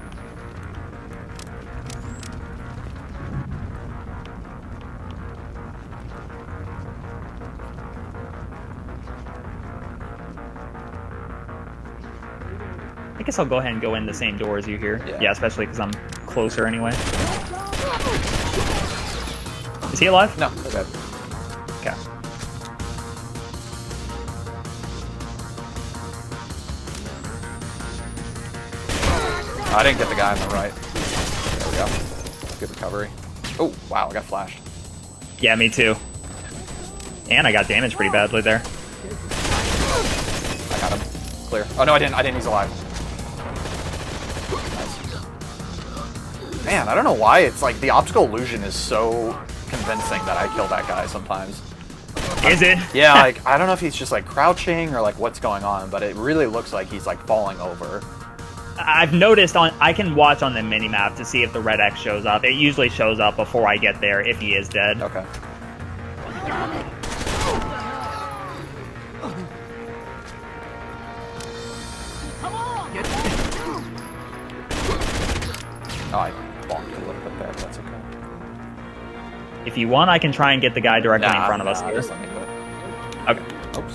B: I guess I'll go ahead and go in the same door as you here.
A: Yeah.
B: Yeah, especially because I'm closer anyway. Is he alive?
A: No, they're dead.
B: Okay.
A: I didn't get the guy on the right. There we go. Good recovery. Oh, wow, I got flashed.
B: Yeah, me too. And I got damaged pretty badly there.
A: I got him. Clear. Oh, no, I didn't. He's alive. Nice. Man, I don't know why. It's like the optical illusion is so convincing that I kill that guy sometimes.
B: Is it?
A: Yeah, like, I don't know if he's just like crouching or like what's going on, but it really looks like he's like falling over.
B: I've noticed I can watch on the minimap to see if the red X shows up. It usually shows up before I get there if he is dead.
A: Okay. Oh, I bonked a little bit there, but that's okay.
B: If you want, I can try and get the guy directly in front of us
A: Nah,
B: here.
A: just let me do it.
B: Okay.
A: Oops.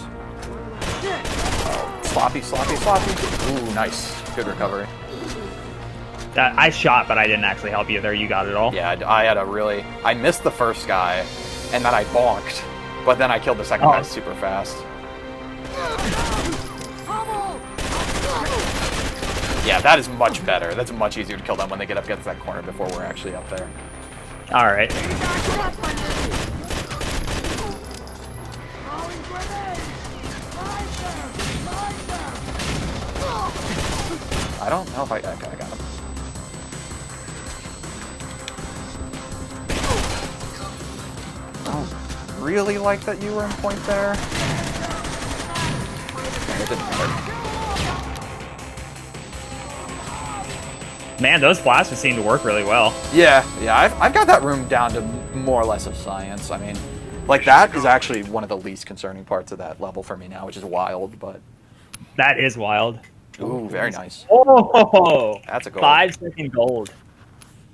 A: Oh, sloppy. Ooh, nice. Good recovery.
B: I shot, but I didn't actually help you there. You got it all.
A: Yeah, I missed the first guy, and then I bonked, but then I killed the second guy super fast. Yeah, that is much better. That's much easier to kill them when they get up against that corner before we're actually up there.
B: All right.
A: I don't know if I got him. Oh, really like that you were in point there? Man, it didn't matter.
B: Man, those flashes seem to work really well.
A: Yeah, I've got that room down to more or less a science. I mean, like that is actually one of the least concerning parts of that level for me now, which is wild, but...
B: That is wild.
A: Ooh, very nice.
B: Oh,
A: That's a gold.
B: 5-second gold.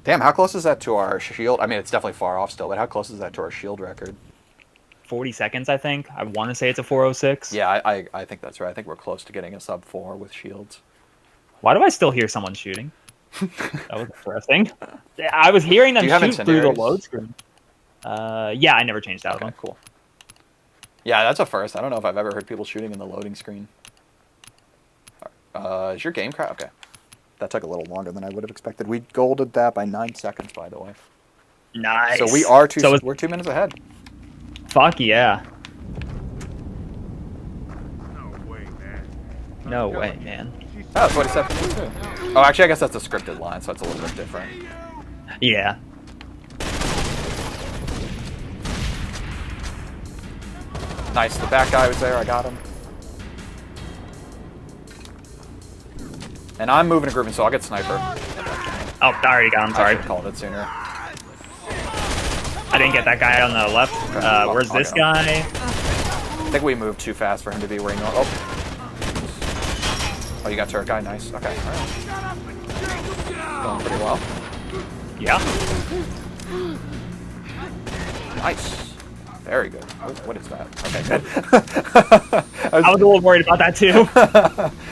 A: Damn, how close is that to our shield? I mean, it's definitely far off still, but how close is that to our shield record?
B: 40 seconds, I think. I want to say it's a 4:06.
A: Yeah, I think that's right. I think we're close to getting a sub 4 with shields.
B: Why do I still hear someone shooting? That was interesting. I was hearing them shoot through the load screen. Yeah, I never changed that
A: Okay,
B: one.
A: cool. Yeah, that's a first. I don't know if I've ever heard people shooting in the loading screen. Is your game crash? Okay. That took a little longer than I would have expected. We golded that by 9 seconds, by the way.
B: Nice.
A: So we are
B: So
A: we're 2 minutes ahead.
B: fuck yeah.
C: No way, man.
B: No way, man.
A: Oh, that's what he said for me too. Oh, actually, I guess that's a scripted line, so it's a little bit different.
B: Yeah.
A: Nice. The back guy was there. I got him. And I'm moving a grouping, so I'll get sniper.
B: Oh, I already got him.
A: I
B: Sorry.
A: should have called it sooner.
B: I didn't get that guy on the left. Where's
A: I'll
B: this
A: get him.
B: guy?
A: I think we moved too fast for him to be where he knows. Oh, you got turret guy. Nice. Okay. All right. Going pretty well.
B: Yeah.
A: Nice. Very good. Oh, what is that? Okay, good.
B: I was a little worried about that too.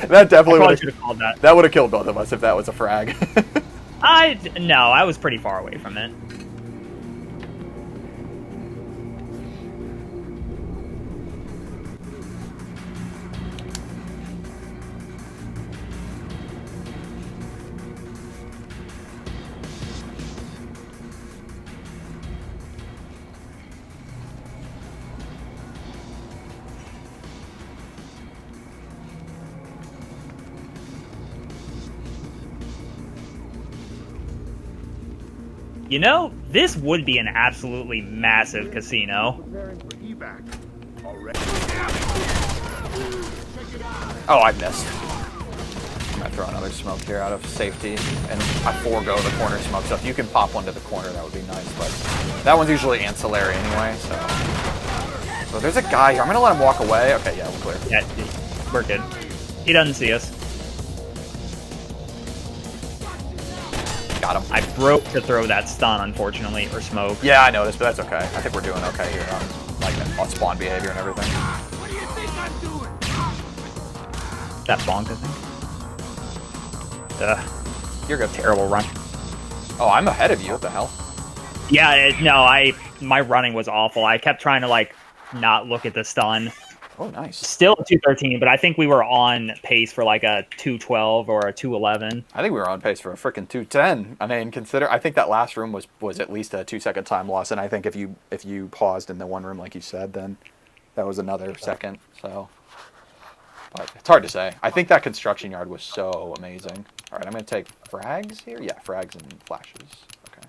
A: That definitely
B: I
A: would
B: should have called that.
A: That would have killed both of us if that was a frag.
B: No, I was pretty far away from it. You know, this would be an absolutely massive casino.
A: Oh, I missed. I'm gonna throw another smoke here out of safety, and I forego the corner smoke. So if you can pop one to the corner, that would be nice. But that one's usually ancillary anyway. So there's a guy here. I'm gonna let him walk away. Okay, yeah, we're clear.
B: Yeah. We're good. He doesn't see us.
A: Got him.
B: I broke to throw that stun, unfortunately, or smoke.
A: Yeah, I noticed, but that's okay. I think we're doing okay here on like on spawn behavior and everything.
C: What do you think I'm doing?
B: That bonk, I think. Ugh.
A: You're good.
B: Terrible run.
A: Oh, I'm ahead of you. What the hell?
B: Yeah, no, my running was awful. I kept trying to like not look at the stun.
A: Oh, nice.
B: Still 213, but I think we were on pace for like a 212 or a 211.
A: I think we were on pace for a freaking 210. I mean, I think that last room was at least a 2-second time loss, and I think if you paused in the one room like you said, then that was another second. So, but it's hard to say. I think that construction yard was so amazing. All right, I'm gonna take frags here. Yeah, frags and flashes. Okay.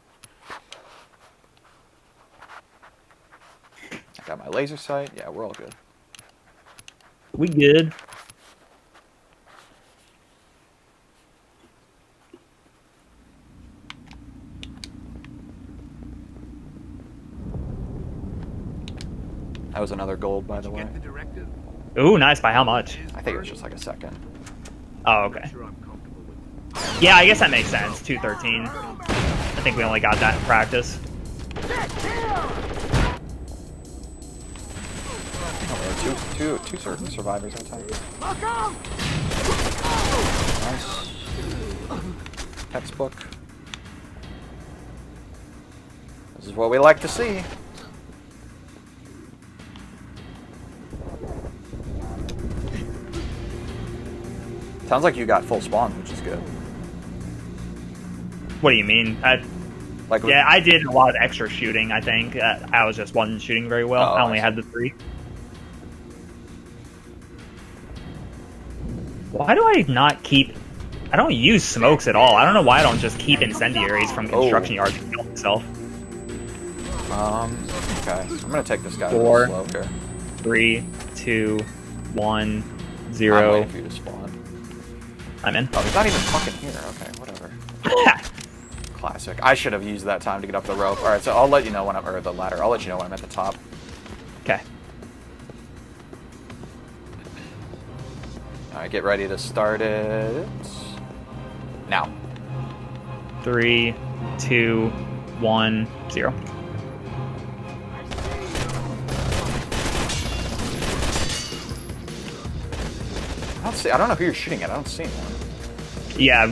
A: I got my laser sight. Yeah, we're all good.
B: We good.
A: That was another gold, by the way.
C: Get the directive?
B: Ooh, nice. By how much?
A: I think it was just like a second.
B: Oh, okay.
C: Sure I'm comfortable with it.
B: Yeah, I guess that makes sense. 213. I think we only got that in practice.
A: Oh, there were two certain survivors that time. Nice. Textbook. This is what we like to see. Sounds like you got full spawn, which is good.
B: What do you mean?
A: Like,
B: Yeah, I did a lot of extra shooting, I think. I was just wasn't shooting very well.
A: Oh,
B: I only
A: I see.
B: had the 3. Why do I not keep... I don't use smokes at all. I don't know why I don't just keep incendiaries from construction yards to kill myself.
A: Okay. I'm gonna take this guy
B: 4,
A: slow here.
B: 3, 2, 1,
A: I'm
B: 0.
A: waiting for you to spawn.
B: I'm in.
A: Oh, he's not even fucking here. Okay, whatever. Classic. I should have used that time to get up the rope. All right, so I'll let you know when I'm, or the ladder. I'll let you know when I'm at the top.
B: Okay.
A: All right, get ready to start it. Now.
B: 3, 2, 1, 0.
A: I don't know who you're shooting at. I don't see anyone.
B: Yeah,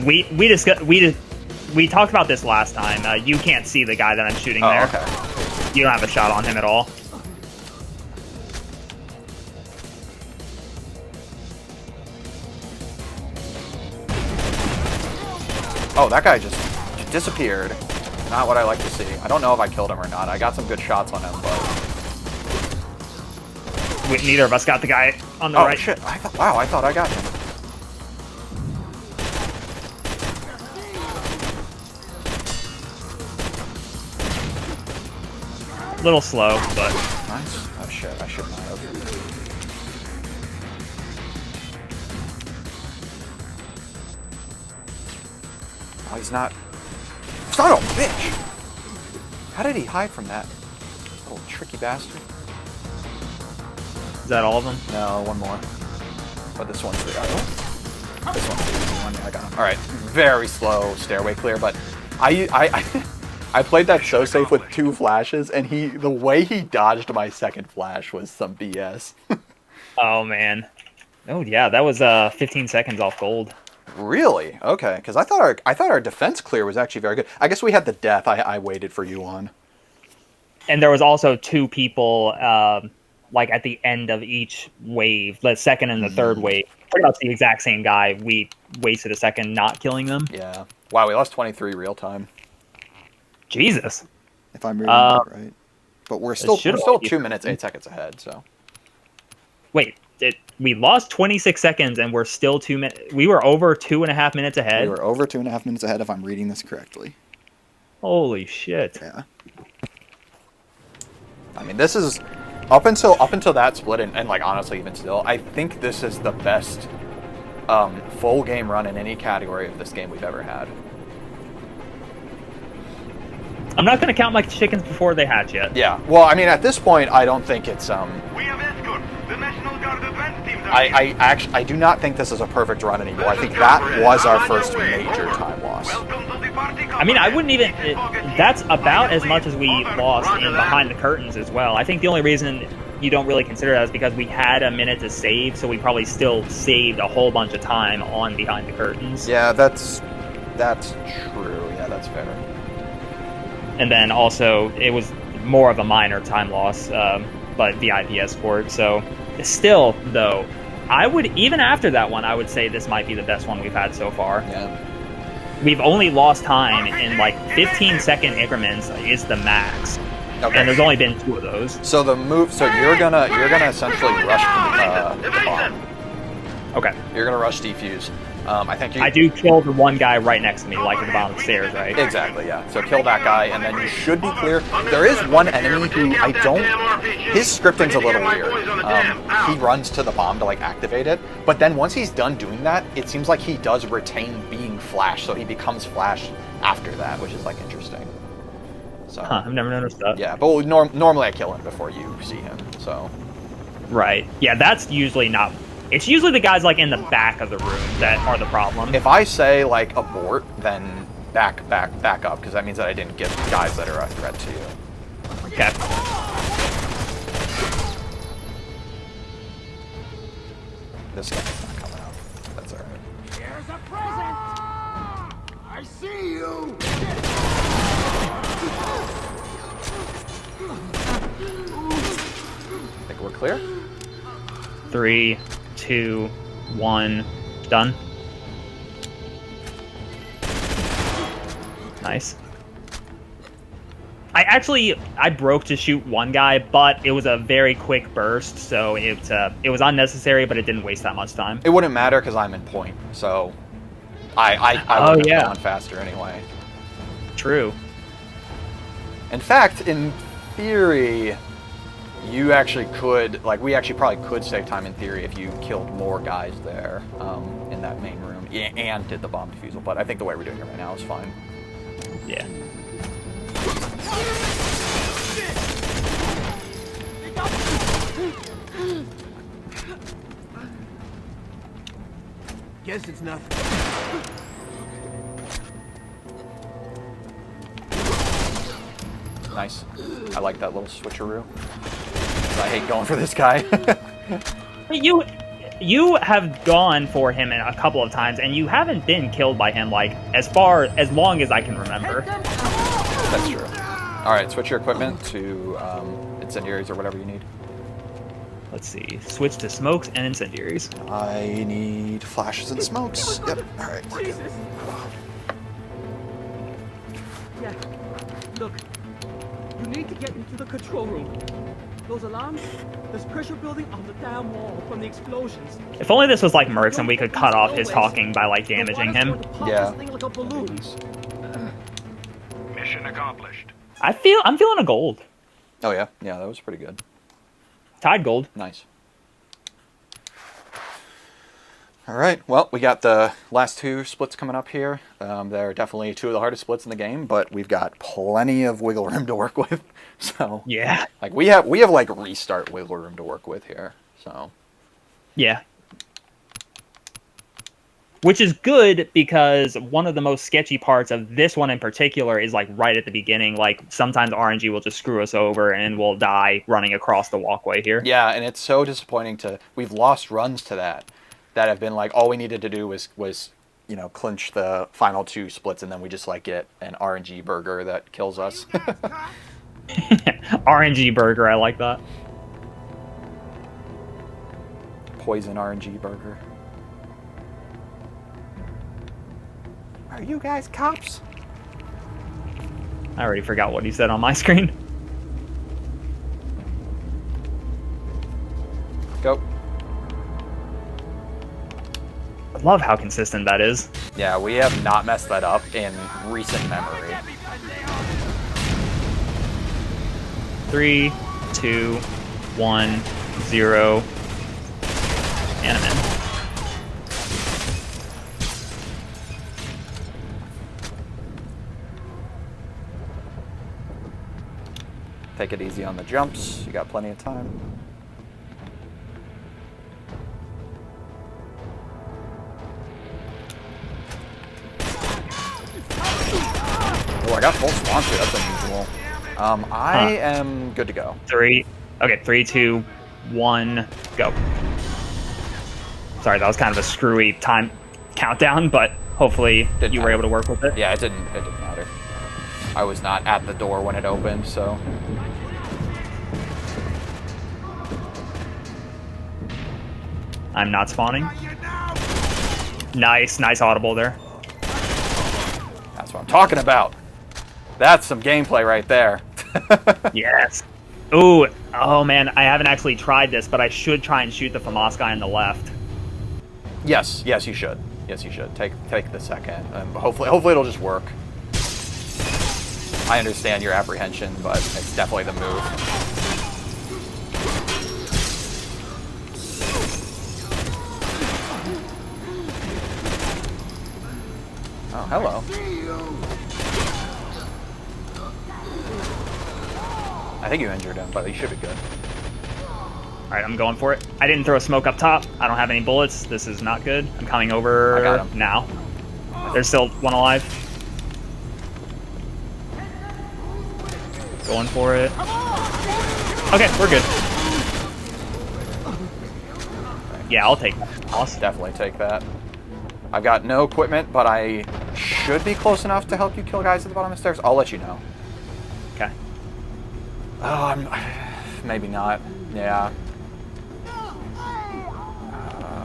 B: we talked about this last time. You can't see the guy that I'm shooting there.
A: Okay.
B: You don't have a shot on him at all.
A: Oh, that guy just disappeared. Not what I like to see. I don't know if I killed him or not. I got some good shots on him, but...
B: Neither of us got the guy on the
A: Oh,
B: right.
A: shit. Wow, I thought I got him.
B: Little slow, but
A: Nice. Oh, shit. I should not have. Oh, he's not... Son of a bitch! How did he hide from that? Little tricky bastard.
B: is that all of them?
A: No, one more. But this one's the other one. This one's the easy one. Yeah, I got him. All right, very slow stairway clear, but I played that so safe with 2 flashes, and the way he dodged my second flash was some BS.
B: Oh man. Oh yeah, that was 15 seconds off gold.
A: Really? Okay, because I thought our defense clear was actually very good. I guess we had the death. I waited for you on.
B: And there was also 2 people like at the end of each wave, the second and the third wave. Pretty much the exact same guy. We wasted a second not killing them.
A: Yeah. Wow, we lost 23 real time.
B: Jesus.
A: If I'm reading that right. But we're still 2 minutes 8 seconds ahead. So.
B: Wait, we lost 26 seconds and we're still 2 minutes. We were over 2.5 minutes ahead.
A: We were over 2.5 minutes ahead if I'm reading this correctly.
B: Holy shit.
A: Yeah. I mean, this is up until that split, and like honestly, even still, I think this is the best full game run in any category of this game we've ever had.
B: I'm not going to count my chickens before they hatch yet.
A: Yeah. Well, I mean, at this point, I don't think it's
F: We have escorts. The National Guard advance teams
A: I do not think this is a perfect run anymore. I think that was our first major time loss.
B: I mean, I wouldn't even... that's about as much as we lost in Behind the Curtains as well. I think the only reason you don't really consider that is because we had a minute to save, so we probably still saved a whole bunch of time on Behind the Curtains.
A: Yeah, that's true. Yeah, that's fair.
B: And then also, it was more of a minor time loss, but the IPS sport. So still, though, I would, even after that one, I would say this might be the best one we've had so far.
A: Yeah.
B: We've only lost time in like 15-second increments is the max. Okay. And there's only been 2 of those.
A: So the move, so you're gonna essentially rush the bomb.
B: Okay.
A: You're gonna rush defuse. I think you...
B: I do kill the one guy right next to me, like at the bottom of the stairs, right?
A: Exactly, yeah. So kill that guy, and then you should be clear. There is one enemy who I don't... His scripting's a little weird. He runs to the bomb to, like, activate it, but then once he's done doing that, it seems like he does retain being Flash, so he becomes Flash after that, which is, like, interesting. So,
B: I've never noticed that.
A: Yeah, but normally I kill him before you see him, so...
B: Right. Yeah, that's usually not... It's usually the guys, like, in the back of the room that are the problem.
A: If I say, like, abort, then back up, because that means that I didn't get guys that are a threat to you.
B: Okay.
A: This guy's not coming out. That's alright.
C: Here's a present! I see you!
A: I think we're clear.
B: 3, 2, 1, done. Nice. I broke to shoot one guy, but it was a very quick burst, so it was unnecessary, but it didn't waste that much time.
A: It wouldn't matter because I'm in point, so I would have gone faster anyway.
B: True.
A: In fact, in theory, you actually could, like, we actually probably could save time in theory if you killed more guys there in that main room and did the bomb defusal, but I think the way we're doing it right now is fine.
B: Yeah.
C: Guess it's nothing.
A: Nice. I like that little switcheroo. I hate going for this guy.
B: You have gone for him a couple of times, and you haven't been killed by him, like, as long as I can remember.
A: That's true. Alright, switch your equipment to incendiaries or whatever you need.
B: Let's see. Switch to smokes and incendiaries.
A: I need flashes and smokes. Yep. Alright, we're good.
F: Yeah. Look. You need to get into the control room. Those alarms? There's pressure building on the damn wall from the explosions.
B: If only this was like Mercs and we could cut off his talking by, like, damaging him.
A: Yeah.
E: Mission accomplished.
B: I'm feeling a gold.
A: Oh yeah? Yeah, that was pretty good.
B: Tied gold.
A: Nice. Alright, well, we got the last 2 splits coming up here. They're definitely 2 of the hardest splits in the game, but we've got plenty of wiggle room to work with. So
B: yeah,
A: like we have like restart wiggle room to work with here. So
B: yeah. Which is good because one of the most sketchy parts of this one in particular is like right at the beginning. Like sometimes RNG will just screw us over and we'll die running across the walkway here.
A: Yeah, and it's so disappointing we've lost runs to that have been like all we needed to do was you know, clinch the final 2 splits and then we just like get an RNG burger that kills us.
B: RNG burger, I like that.
A: Poison RNG burger. Are you guys cops?
B: I already forgot what he said on my screen.
A: Go.
B: I love how consistent that is.
A: Yeah, we have not messed that up in recent memory.
B: 3, 2, 1, 0. And I'm in.
A: Take it easy on the jumps. You got plenty of time. I got full spawn too. That's unusual. I am good to go.
B: 3. Okay, 3, 2, 1, go. Sorry, that was kind of a screwy time countdown, but hopefully
A: Didn't
B: you were
A: matter.
B: able to work with it.
A: Yeah, it didn't matter. I was not at the door when it opened, so.
B: I'm not spawning. Nice audible there.
A: That's what I'm talking about. That's some gameplay right there.
B: Yes. Ooh, oh man, I haven't actually tried this, but I should try and shoot the FAMAS guy on the left.
A: Yes, you should. Yes, you should. Take the second. Hopefully it'll just work. I understand your apprehension, but it's definitely the move. Oh, hello. I think you injured him, but he should be good.
B: Alright, I'm going for it. I didn't throw a smoke up top. I don't have any bullets. This is not good. I'm coming over
A: I got him.
B: now. There's still one alive. Going for it. Okay, we're good. Yeah, I'll take that. Awesome.
A: Definitely take that. I've got no equipment, but I should be close enough to help you kill guys at the bottom of the stairs. I'll let you know.
B: Okay.
A: Oh, maybe not. Yeah.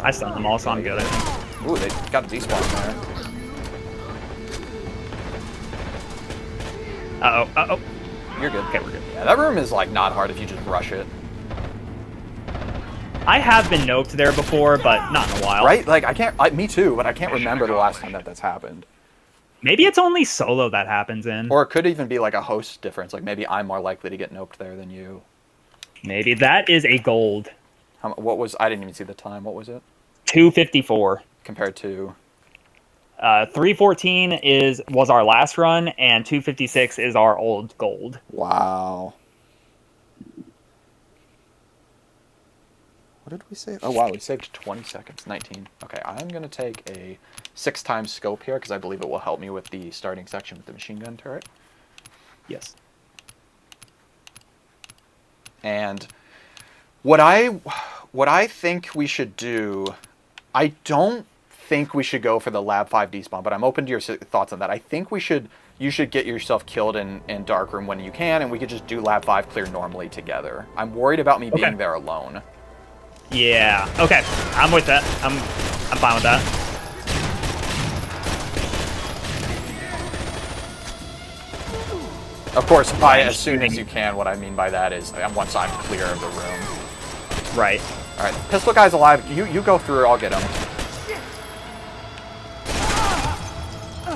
B: I stunned them all, so I'm good, I think.
A: Ooh, they got a despawn there.
B: Uh-oh, uh-oh.
A: You're good.
B: Okay, we're good.
A: Yeah, that room is like not hard if you just rush it.
B: I have been noped there before, but not in a while.
A: Right? Like me too, but I can't remember the last time that's happened.
B: Maybe it's only solo that happens in.
A: Or it could even be like a host difference. Like maybe I'm more likely to get noped there than you.
B: Maybe. That is a gold.
A: What was? I didn't even see the time. What was it?
B: 254.
A: Compared to?
B: 314 was our last run, and 256 is our old gold.
A: Wow. What did we save? Oh wow, we saved 20 seconds. 19. Okay, I'm gonna take a 6x scope here because I believe it will help me with the starting section with the machine gun turret.
B: Yes.
A: And what I think we should do, I don't think we should go for the Lab 5 despawn, but I'm open to your thoughts on that. I think you should get yourself killed in Darkroom when you can, and we could just do Lab 5 clear normally together. I'm worried about me being there alone.
B: Yeah. Okay. I'm with that. I'm fine with that.
A: Of course, by as soon as you can, what I mean by that is once I'm clear of the room.
B: Right.
A: All right, pistol guy's alive. You go through. I'll get him.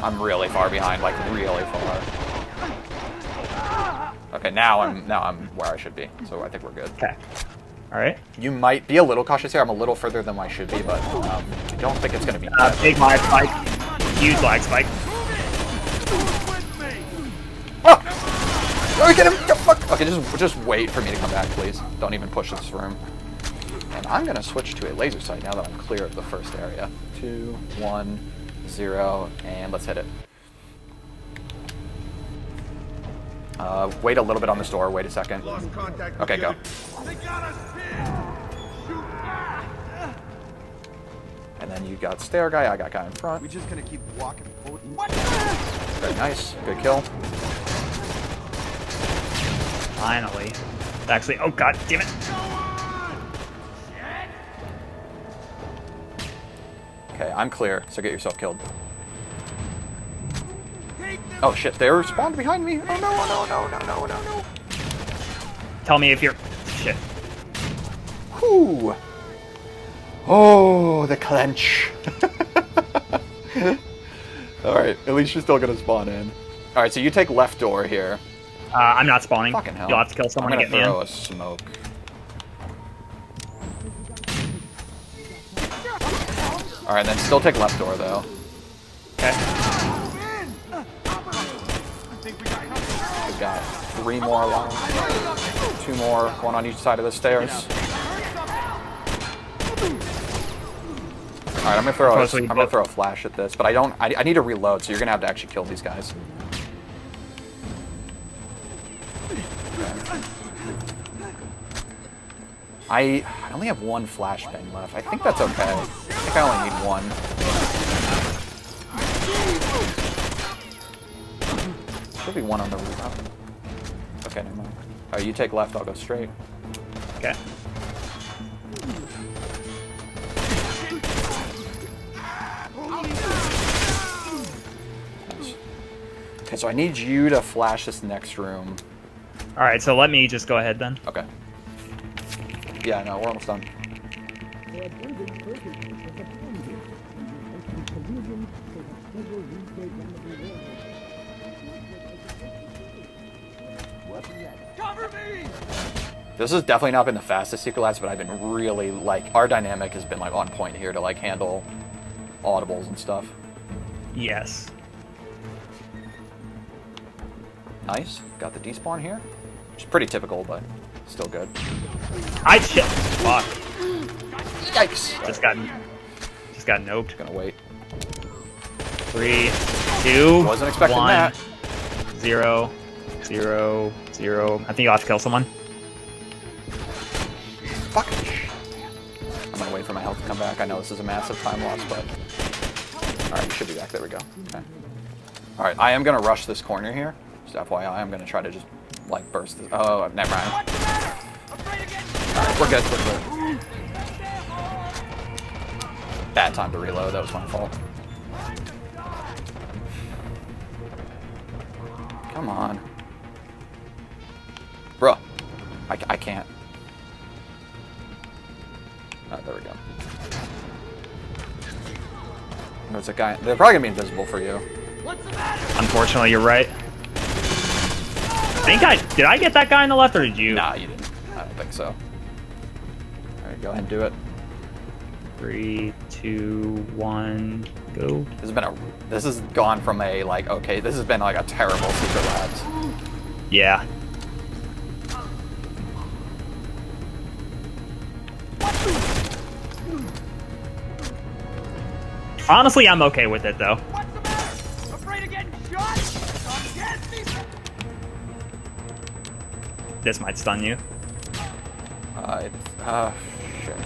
A: I'm really far behind, like really far. Okay, now I'm where I should be. So I think we're good.
B: Okay. All right.
A: You might be a little cautious here. I'm a little further than I should be, but I don't think it's going to be bad.
B: Big lag spike. Huge lag spike.
A: Oh! Oh, get him! The fuck! Okay, just wait for me to come back, please. Don't even push this room. And I'm going to switch to a laser sight now that I'm clear of the first area. 2, 1, 0, and let's hit it. Wait a little bit on this door. Wait a second. Okay, go. And then you got stair guy. I got guy in front.
C: We just gonna keep walking forward.
A: Very nice. Good kill.
B: Finally. Actually, oh god damn it.
A: Okay, I'm clear, so get yourself killed. Oh shit, they spawned behind me. Oh no, oh no, no, no, no, no, no.
B: Tell me if you're... Shit.
A: Whew. Oh, the clench. Alright, at least you're still gonna spawn in. Alright, so you take left door here.
B: I'm not spawning.
A: Fucking hell.
B: You'll have to kill someone to
A: I'm
B: get me
A: gonna
B: in.
A: throw a smoke. Alright, then still take left door though.
B: Okay.
A: We've got 3 more along. 2 more, 1 on each side of the stairs. Alright, I'm gonna throw a flash at this, but I need to reload, so you're gonna have to actually kill these guys. I only have one flashbang left. I think that's okay. I think I only need one. Should be one on the roof. Okay, never mind. Alright, you take left, I'll go straight.
B: Okay.
A: Nice. Okay, so I need you to flash this next room.
B: All right, so let me just go ahead then.
A: Okay. Yeah, no, we're almost done.
C: Cover me!
A: This has definitely not been the fastest Secret Labs, but I've been really, like, our dynamic has been, like, on point here to, like, handle audibles and stuff.
B: Yes.
A: Nice. Got the despawn here. Which is pretty typical, but still good.
B: Fuck.
A: Yikes!
B: Just got noped.
A: Gonna wait.
B: 3, 2,
A: Wasn't expecting
B: 1,
A: that.
B: 0, 0, 0. I think you'll have to kill someone.
A: Fuck. I'm gonna wait for my health to come back. I know this is a massive time loss, but... Alright, we should be back. There we go. Okay. Alright, I am gonna rush this corner here. Just FYI, I'm gonna try to just, like, burst this... Oh, never mind. Alright, we're good. We're good. Bad time to reload. That was my fault. Come on. Bro. I can't. Oh, there we go. There's a guy. They're probably gonna be invisible for you.
B: Unfortunately, you're right. Did I get that guy on the left, or did you?
A: Nah, you didn't. I don't think so. Alright, go ahead and do it.
B: 3, 2, 1, go.
A: This has gone from a, like, okay, this has been like a terrible Secret Labs.
B: Yeah. Honestly, I'm okay with it, though.
C: What's the matter? Afraid of getting shot? Come get me!
B: This might stun you.
A: Shit.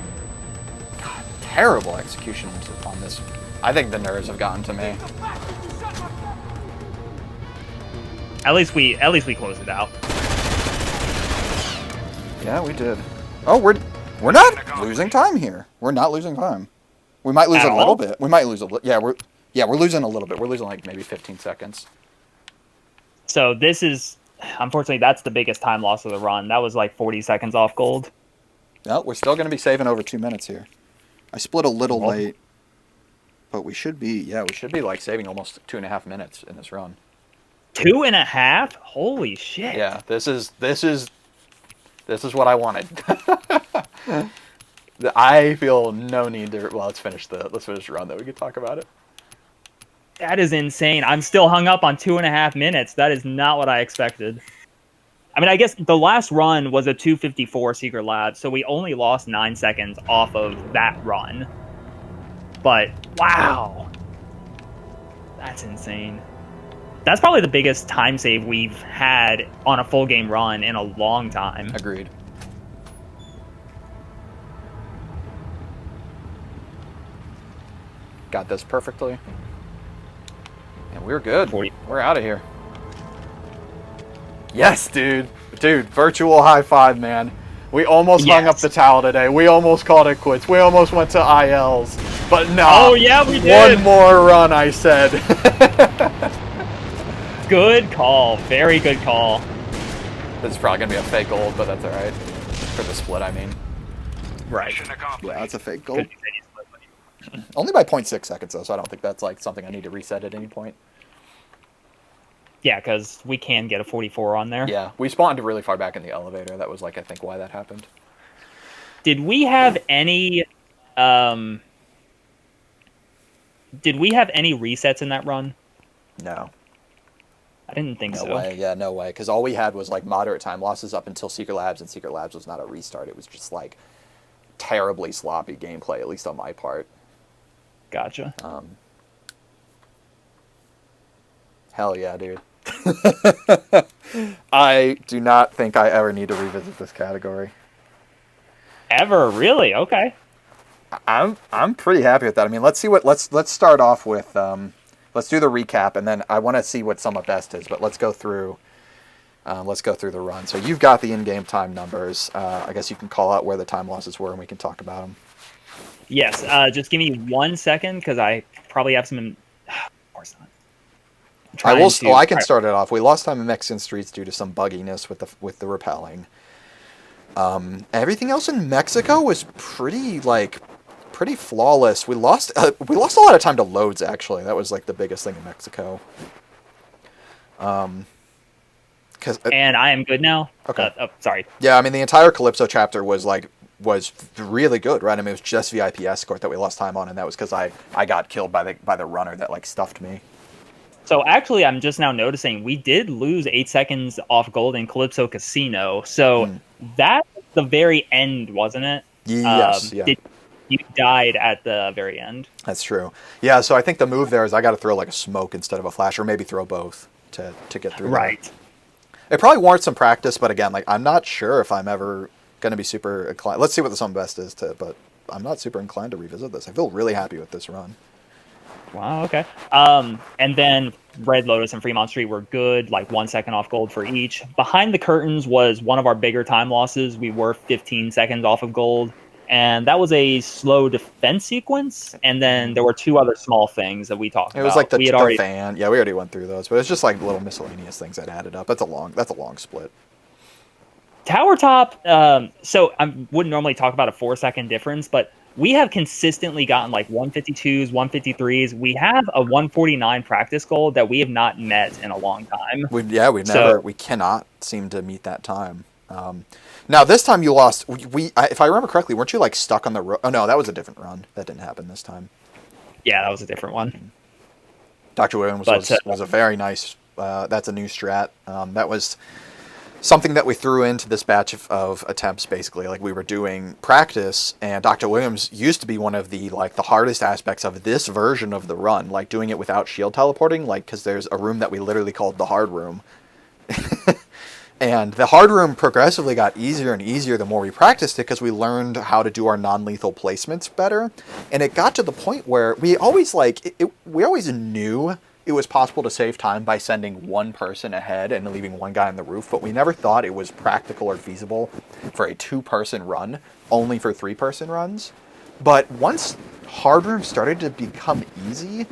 A: God, terrible execution on this. I think the nerves have gotten to me.
B: At least we closed it out.
A: Yeah, we did. Oh, we're not losing time here. We're not losing time. We might lose
B: At
A: a little
B: all?
A: bit. We might lose a little. Yeah, we're losing a little bit. We're losing like maybe 15 seconds.
B: So this is, unfortunately, that's the biggest time loss of the run. That was like 40 seconds off gold.
A: No, we're still going to be saving over 2 minutes here. I split a little
B: Well-
A: late, but we should be like saving almost 2.5 minutes in this run.
B: 2.5? Holy shit.
A: Yeah, this is what I wanted. I feel no need to. Well, let's finish the run. Then we can talk about it.
B: That is insane. I'm still hung up on 2.5 minutes. That is not what I expected. I mean, I guess the last run was a 2:54 Secret Lab, so we only lost 9 seconds off of that run. But, wow. That's insane. That's probably the biggest time save we've had on a full game run in a long time.
A: Agreed. Got this perfectly. And we're good.
B: 40.
A: We're out of here. Yes, dude. Dude, virtual high five, man. We almost hung up the towel today. We almost called it quits. We almost went to ILs. But no.
B: Oh, yeah, we did.
A: One more run, I said.
B: Good call. Very good call.
A: This is probably going to be a fake gold, but that's alright. For the split, I mean.
B: Right.
E: Mission accomplished.
A: Yeah, that's a fake gold. Only by 0.6 seconds, though, so I don't think that's like something I need to reset at any point.
B: Yeah, because we can get a 44 on there.
A: Yeah, we spawned really far back in the elevator. That was, like, I think why that happened.
B: Did we have any resets in that run?
A: No.
B: I didn't think so.
A: No way. Yeah, no way. Because all we had was, like, moderate time losses up until Secret Labs, and Secret Labs was not a restart. It was just, like, terribly sloppy gameplay, at least on my part.
B: Gotcha.
A: Hell yeah, dude. I do not think I ever need to revisit this category.
B: Ever, really? Okay.
A: I'm pretty happy with that. I mean, let's start off with let's do the recap, and then I want to see what sum of best is. But let's go through the run. So you've got the in-game time numbers. I guess you can call out where the time losses were, and we can talk about them.
B: Yes. Just give me 1 second because I probably have some. Of course not.
A: I can start it off. We lost time in Mexican streets due to some bugginess with the rappelling. Everything else in Mexico was pretty flawless. We lost a lot of time to loads, actually. That was like the biggest thing in Mexico.
B: And I am good now.
A: Okay.
B: Sorry.
A: Yeah, I mean the entire Calypso chapter was really good, right? I mean it was just VIP escort that we lost time on, and that was because I got killed by the runner that like stuffed me.
B: So actually, I'm just now noticing we did lose 8 seconds off gold in Calypso Casino. So that's the very end, wasn't it?
A: Yes. Yeah.
B: You died at the very end.
A: That's true. Yeah. So I think the move there is I got to throw like a smoke instead of a flash, or maybe throw both to get through.
B: Right.
A: There. It probably warrants some practice, but again, like I'm not sure if I'm ever going to be super inclined. Let's see what the sum best is but I'm not super inclined to revisit this. I feel really happy with this run.
B: Wow, okay. And then Red Lotus and Fremont Street were good, like 1 second off gold for each. Behind the Curtains was one of our bigger time losses. We were 15 seconds off of gold. And that was a slow defense sequence. And then there were 2 other small things that we talked about.
A: It was like the fan. Yeah, we already went through those. But it's just like little miscellaneous things that added up. That's a long split.
B: Tower Top, so I wouldn't normally talk about a 4 second difference, but we have consistently gotten like 152s, 153s. We have a 149 practice goal that we have not met in a long time.
A: We cannot seem to meet that time. Now this time you lost. If I remember correctly, weren't you like stuck on the road? Oh no, that was a different run. That didn't happen this time.
B: Yeah, that was a different one.
A: Dr. Williams was a very nice. That's a new strat. That was something that we threw into this batch of attempts, basically. Like we were doing practice, and Dr. Williams used to be one of the hardest aspects of this version of the run, like doing it without shield teleporting, like because there's a room that we literally called the hard room. And the hard room progressively got easier and easier the more we practiced it, because we learned how to do our non-lethal placements better. And it got to the point where we always knew it was possible to save time by sending one person ahead and leaving one guy on the roof, but we never thought it was practical or feasible for a 2-person run, only for 3-person runs. But once hard room started to become easy,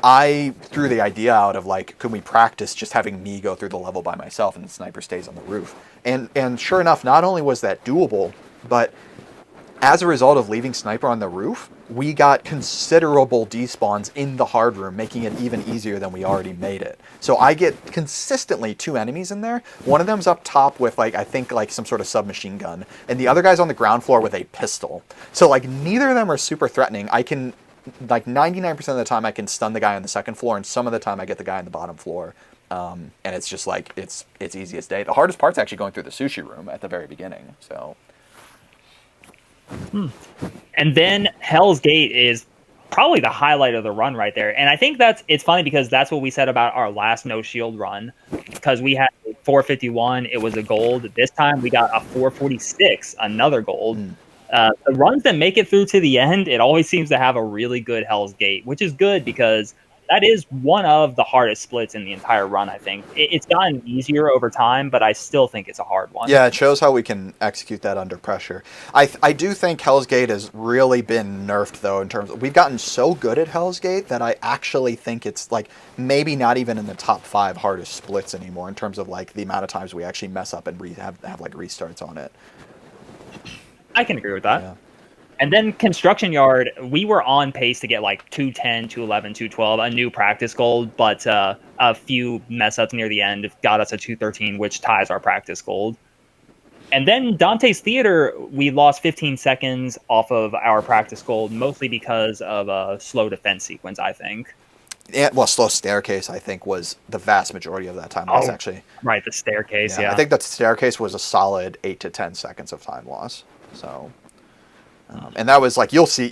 A: I threw the idea out of could we practice just having me go through the level by myself and the sniper stays on the roof? And sure enough, not only was that doable, but as a result of leaving sniper on the roof, we got considerable despawns in the hard room, making it even easier than we already made it. So I get consistently 2 enemies in there. One of them's up top with I think some sort of submachine gun, and the other guy's on the ground floor with a pistol. So neither of them are super threatening. I can 99% of the time I can stun the guy on the second floor, and some of the time I get the guy on the bottom floor. And it's just it's easy as day. The hardest part's actually going through the sushi room at the very beginning. So.
B: And then Hell's Gate is probably the highlight of the run right there. And I think it's funny because that's what we said about our last no shield run, because we had 451, it was a gold. This time we got a 446, another gold. The runs that make it through to the end, it always seems to have a really good Hell's Gate, which is good because that is one of the hardest splits in the entire run, I think. It's gotten easier over time, but I still think it's a hard one.
A: Yeah, it shows how we can execute that under pressure. I do think Hell's Gate has really been nerfed, though, in terms of we've gotten so good at Hell's Gate that I actually think it's maybe not even in the top 5 hardest splits anymore in terms of the amount of times we actually mess up and have restarts on it.
B: I can agree with that.
A: Yeah.
B: And then Construction Yard, we were on pace to get 210, 211, 212, a new practice gold, but a few mess ups near the end got us a 213, which ties our practice gold. And then Dante's Theater, we lost 15 seconds off of our practice gold, mostly because of a slow defense sequence, I think.
A: Yeah, well, slow staircase, I think, was the vast majority of that time loss, actually.
B: Right, the staircase, yeah.
A: I think that staircase was a solid 8 to 10 seconds of time loss. So, and that was you'll see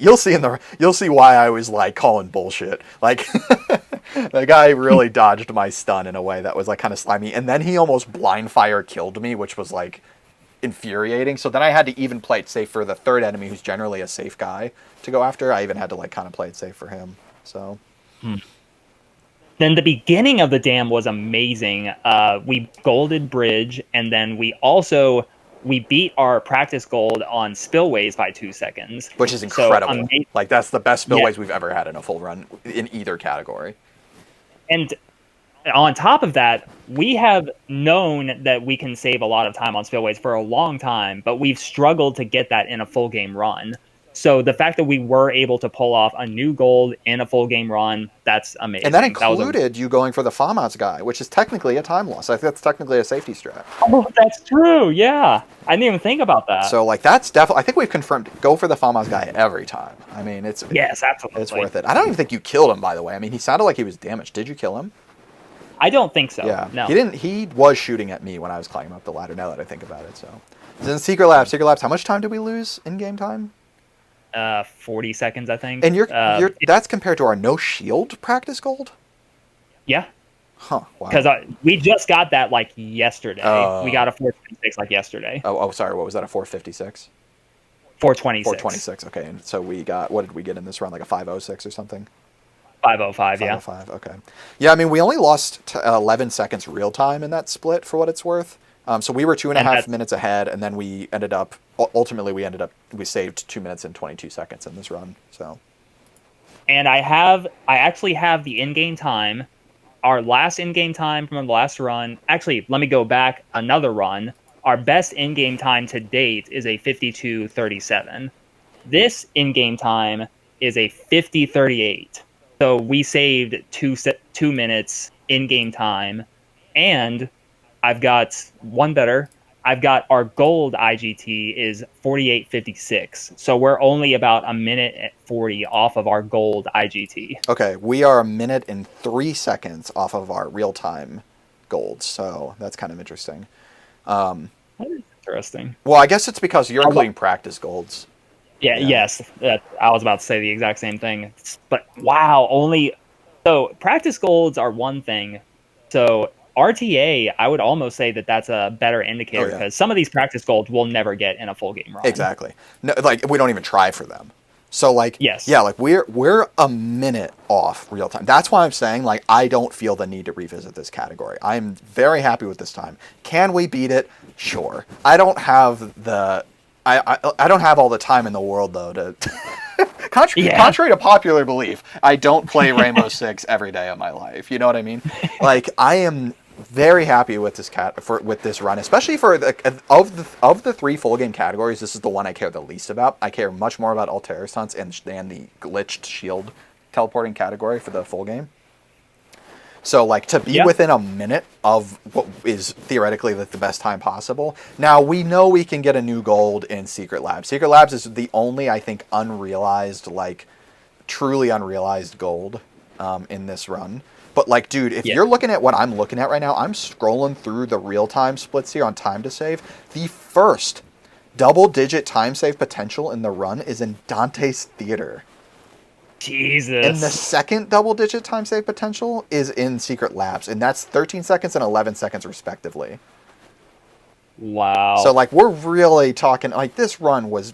A: why I was calling bullshit. The guy really dodged my stun in a way that was kind of slimy, and then he almost blind fire killed me, which was infuriating. So then I had to even play it safe for the third enemy, who's generally a safe guy to go after. I even had to like kind of play it safe for him. So.
B: Then the beginning of the dam was amazing. We golded bridge, and then we beat our practice gold on spillways by 2 seconds,
A: Which is incredible.
B: So,
A: like that's the best spillways we've ever had in a full run in either category.
B: And on top of that, we have known that we can save a lot of time on spillways for a long time, but we've struggled to get that in a full game run. So the fact that we were able to pull off a new gold in a full game run, that's amazing.
A: And that included you going for the FAMAS guy, which is technically a time loss. I think that's technically a safety strat.
B: Oh, that's true. Yeah. I didn't even think about that.
A: So like that's definitely, I think we've confirmed, go for the FAMAS guy every time. I mean,
B: yes, absolutely.
A: It's worth it. I don't even think you killed him, by the way. I mean, he sounded like he was damaged. Did you kill him?
B: I don't think so.
A: Yeah.
B: No.
A: He didn't. He was shooting at me when I was climbing up the ladder, now that I think about it. So then Secret Labs, how much time did we lose in game time?
B: 40 seconds, I think.
A: And that's compared to our no shield practice gold?
B: Yeah.
A: Huh. Wow.
B: Because we just got that like yesterday. We got a 426 like yesterday.
A: Oh, sorry. What was that? A 456?
B: 426.
A: 426. Okay. And so we got, what did we get in this round? Like a 506 or something?
B: 505, yeah.
A: 505, okay. Yeah, I mean, we only lost 11 seconds real time in that split for what it's worth. So we were 2.5 minutes ahead, and then we ended up, we saved 2 minutes and 22 seconds in this run. So.
B: And I actually have the in-game time, our last in-game time from the last run. Actually, let me go back another run. Our best in-game time to date is a 52:37. This in-game time is a 50:38. So we saved 2 minutes in-game time, and I've got one better. I've got our gold IGT is 48:56. So we're only about a minute and 40 off of our gold IGT.
A: Okay, we are a minute and 3 seconds off of our real-time gold, so that's kind of interesting.
B: That is interesting.
A: Well, I guess it's because you're including practice golds.
B: Yeah. Yes, I was about to say the exact same thing. But wow, so practice golds are one thing. So RTA, I would almost say that that's a better indicator because some of these practice golds we'll never get in a full game run.
A: Exactly. No, like we don't even try for them. So like,
B: yes.
A: Yeah, like we're a minute off real time. That's why I'm saying like I don't feel the need to revisit this category. I'm very happy with this time. Can we beat it? Sure. I don't have I don't have all the time in the world though to contrary to popular belief, I don't play Rainbow Six every day of my life. You know what I mean? Like I am very happy with this run, especially for of the 3 full game categories. This is the one I care the least about. I care much more about Altair stunts and the glitched shield teleporting category for the full game. So, like, to be within a minute of what is theoretically the best time possible. Now, we know we can get a new gold in Secret Labs. Secret Labs is the only, I think, unrealized, like, truly unrealized gold in this run. But, like, dude, if you're looking at what I'm looking at right now, I'm scrolling through the real-time splits here on time to save. The first double-digit time save potential in the run is in Dante's Theater.
B: Jesus.
A: And the second double-digit time save potential is in Secret Labs, and that's 13 seconds and 11 seconds respectively.
B: Wow.
A: So, like, we're really talking, like, this run was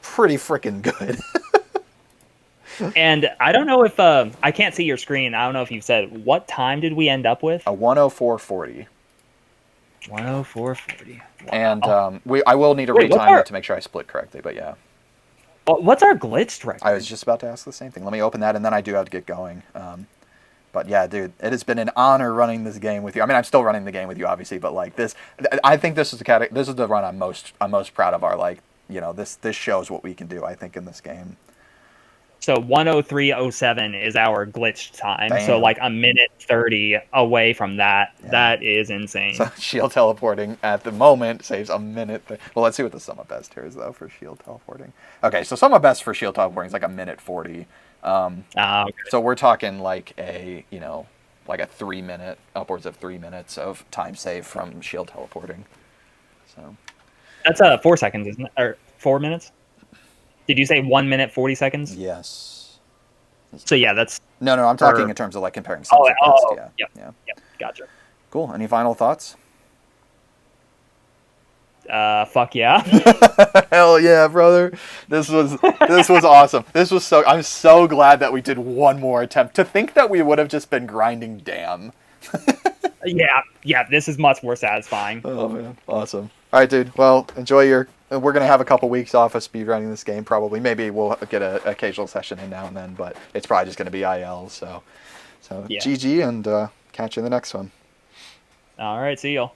A: pretty freaking good.
B: And I don't know if, I can't see your screen. I don't know if you've said, what time did we end up with?
A: A 104.40.
B: 104.40. Wow.
A: And I will need to retime it to make sure I split correctly, but yeah.
B: What's our glitched record?
A: I was just about to ask the same thing. Let me open that, and then I do have to get going. But yeah, dude, it has been an honor running this game with you. I mean, I'm still running the game with you, obviously, but like this, I think this is the run I'm most proud of. This shows what we can do, I think, in this game.
B: So 103.07 is our glitched time.
A: Damn.
B: So like a minute 30 away from that.
A: Yeah.
B: That is insane.
A: So shield teleporting at the moment saves a minute. Well, let's see what the sum of best here is though for shield teleporting. Okay, so sum of best for shield teleporting is like a minute 40.
B: Okay.
A: So we're talking like a 3 minute, upwards of 3 minutes of time save from shield teleporting. So
B: that's 4 seconds, isn't it? Or 4 minutes? Did you say 1 minute 40 seconds?
A: Yes.
B: So yeah, that's
A: no. I'm talking in terms of like comparing. Yeah.
B: Yep, gotcha.
A: Cool. Any final thoughts?
B: Fuck yeah.
A: Hell yeah, brother. This was awesome. I'm so glad that we did one more attempt. To think that we would have just been grinding damn.
B: Yeah, this is much more satisfying.
A: Oh man, awesome. All right, dude. Well, enjoy your. We're gonna have a couple weeks off of speedrunning this game. Probably, maybe we'll get an occasional session in now and then, but it's probably just gonna be IL. So
B: Yeah.
A: GG, and catch you in the next one.
B: All right, see y'all.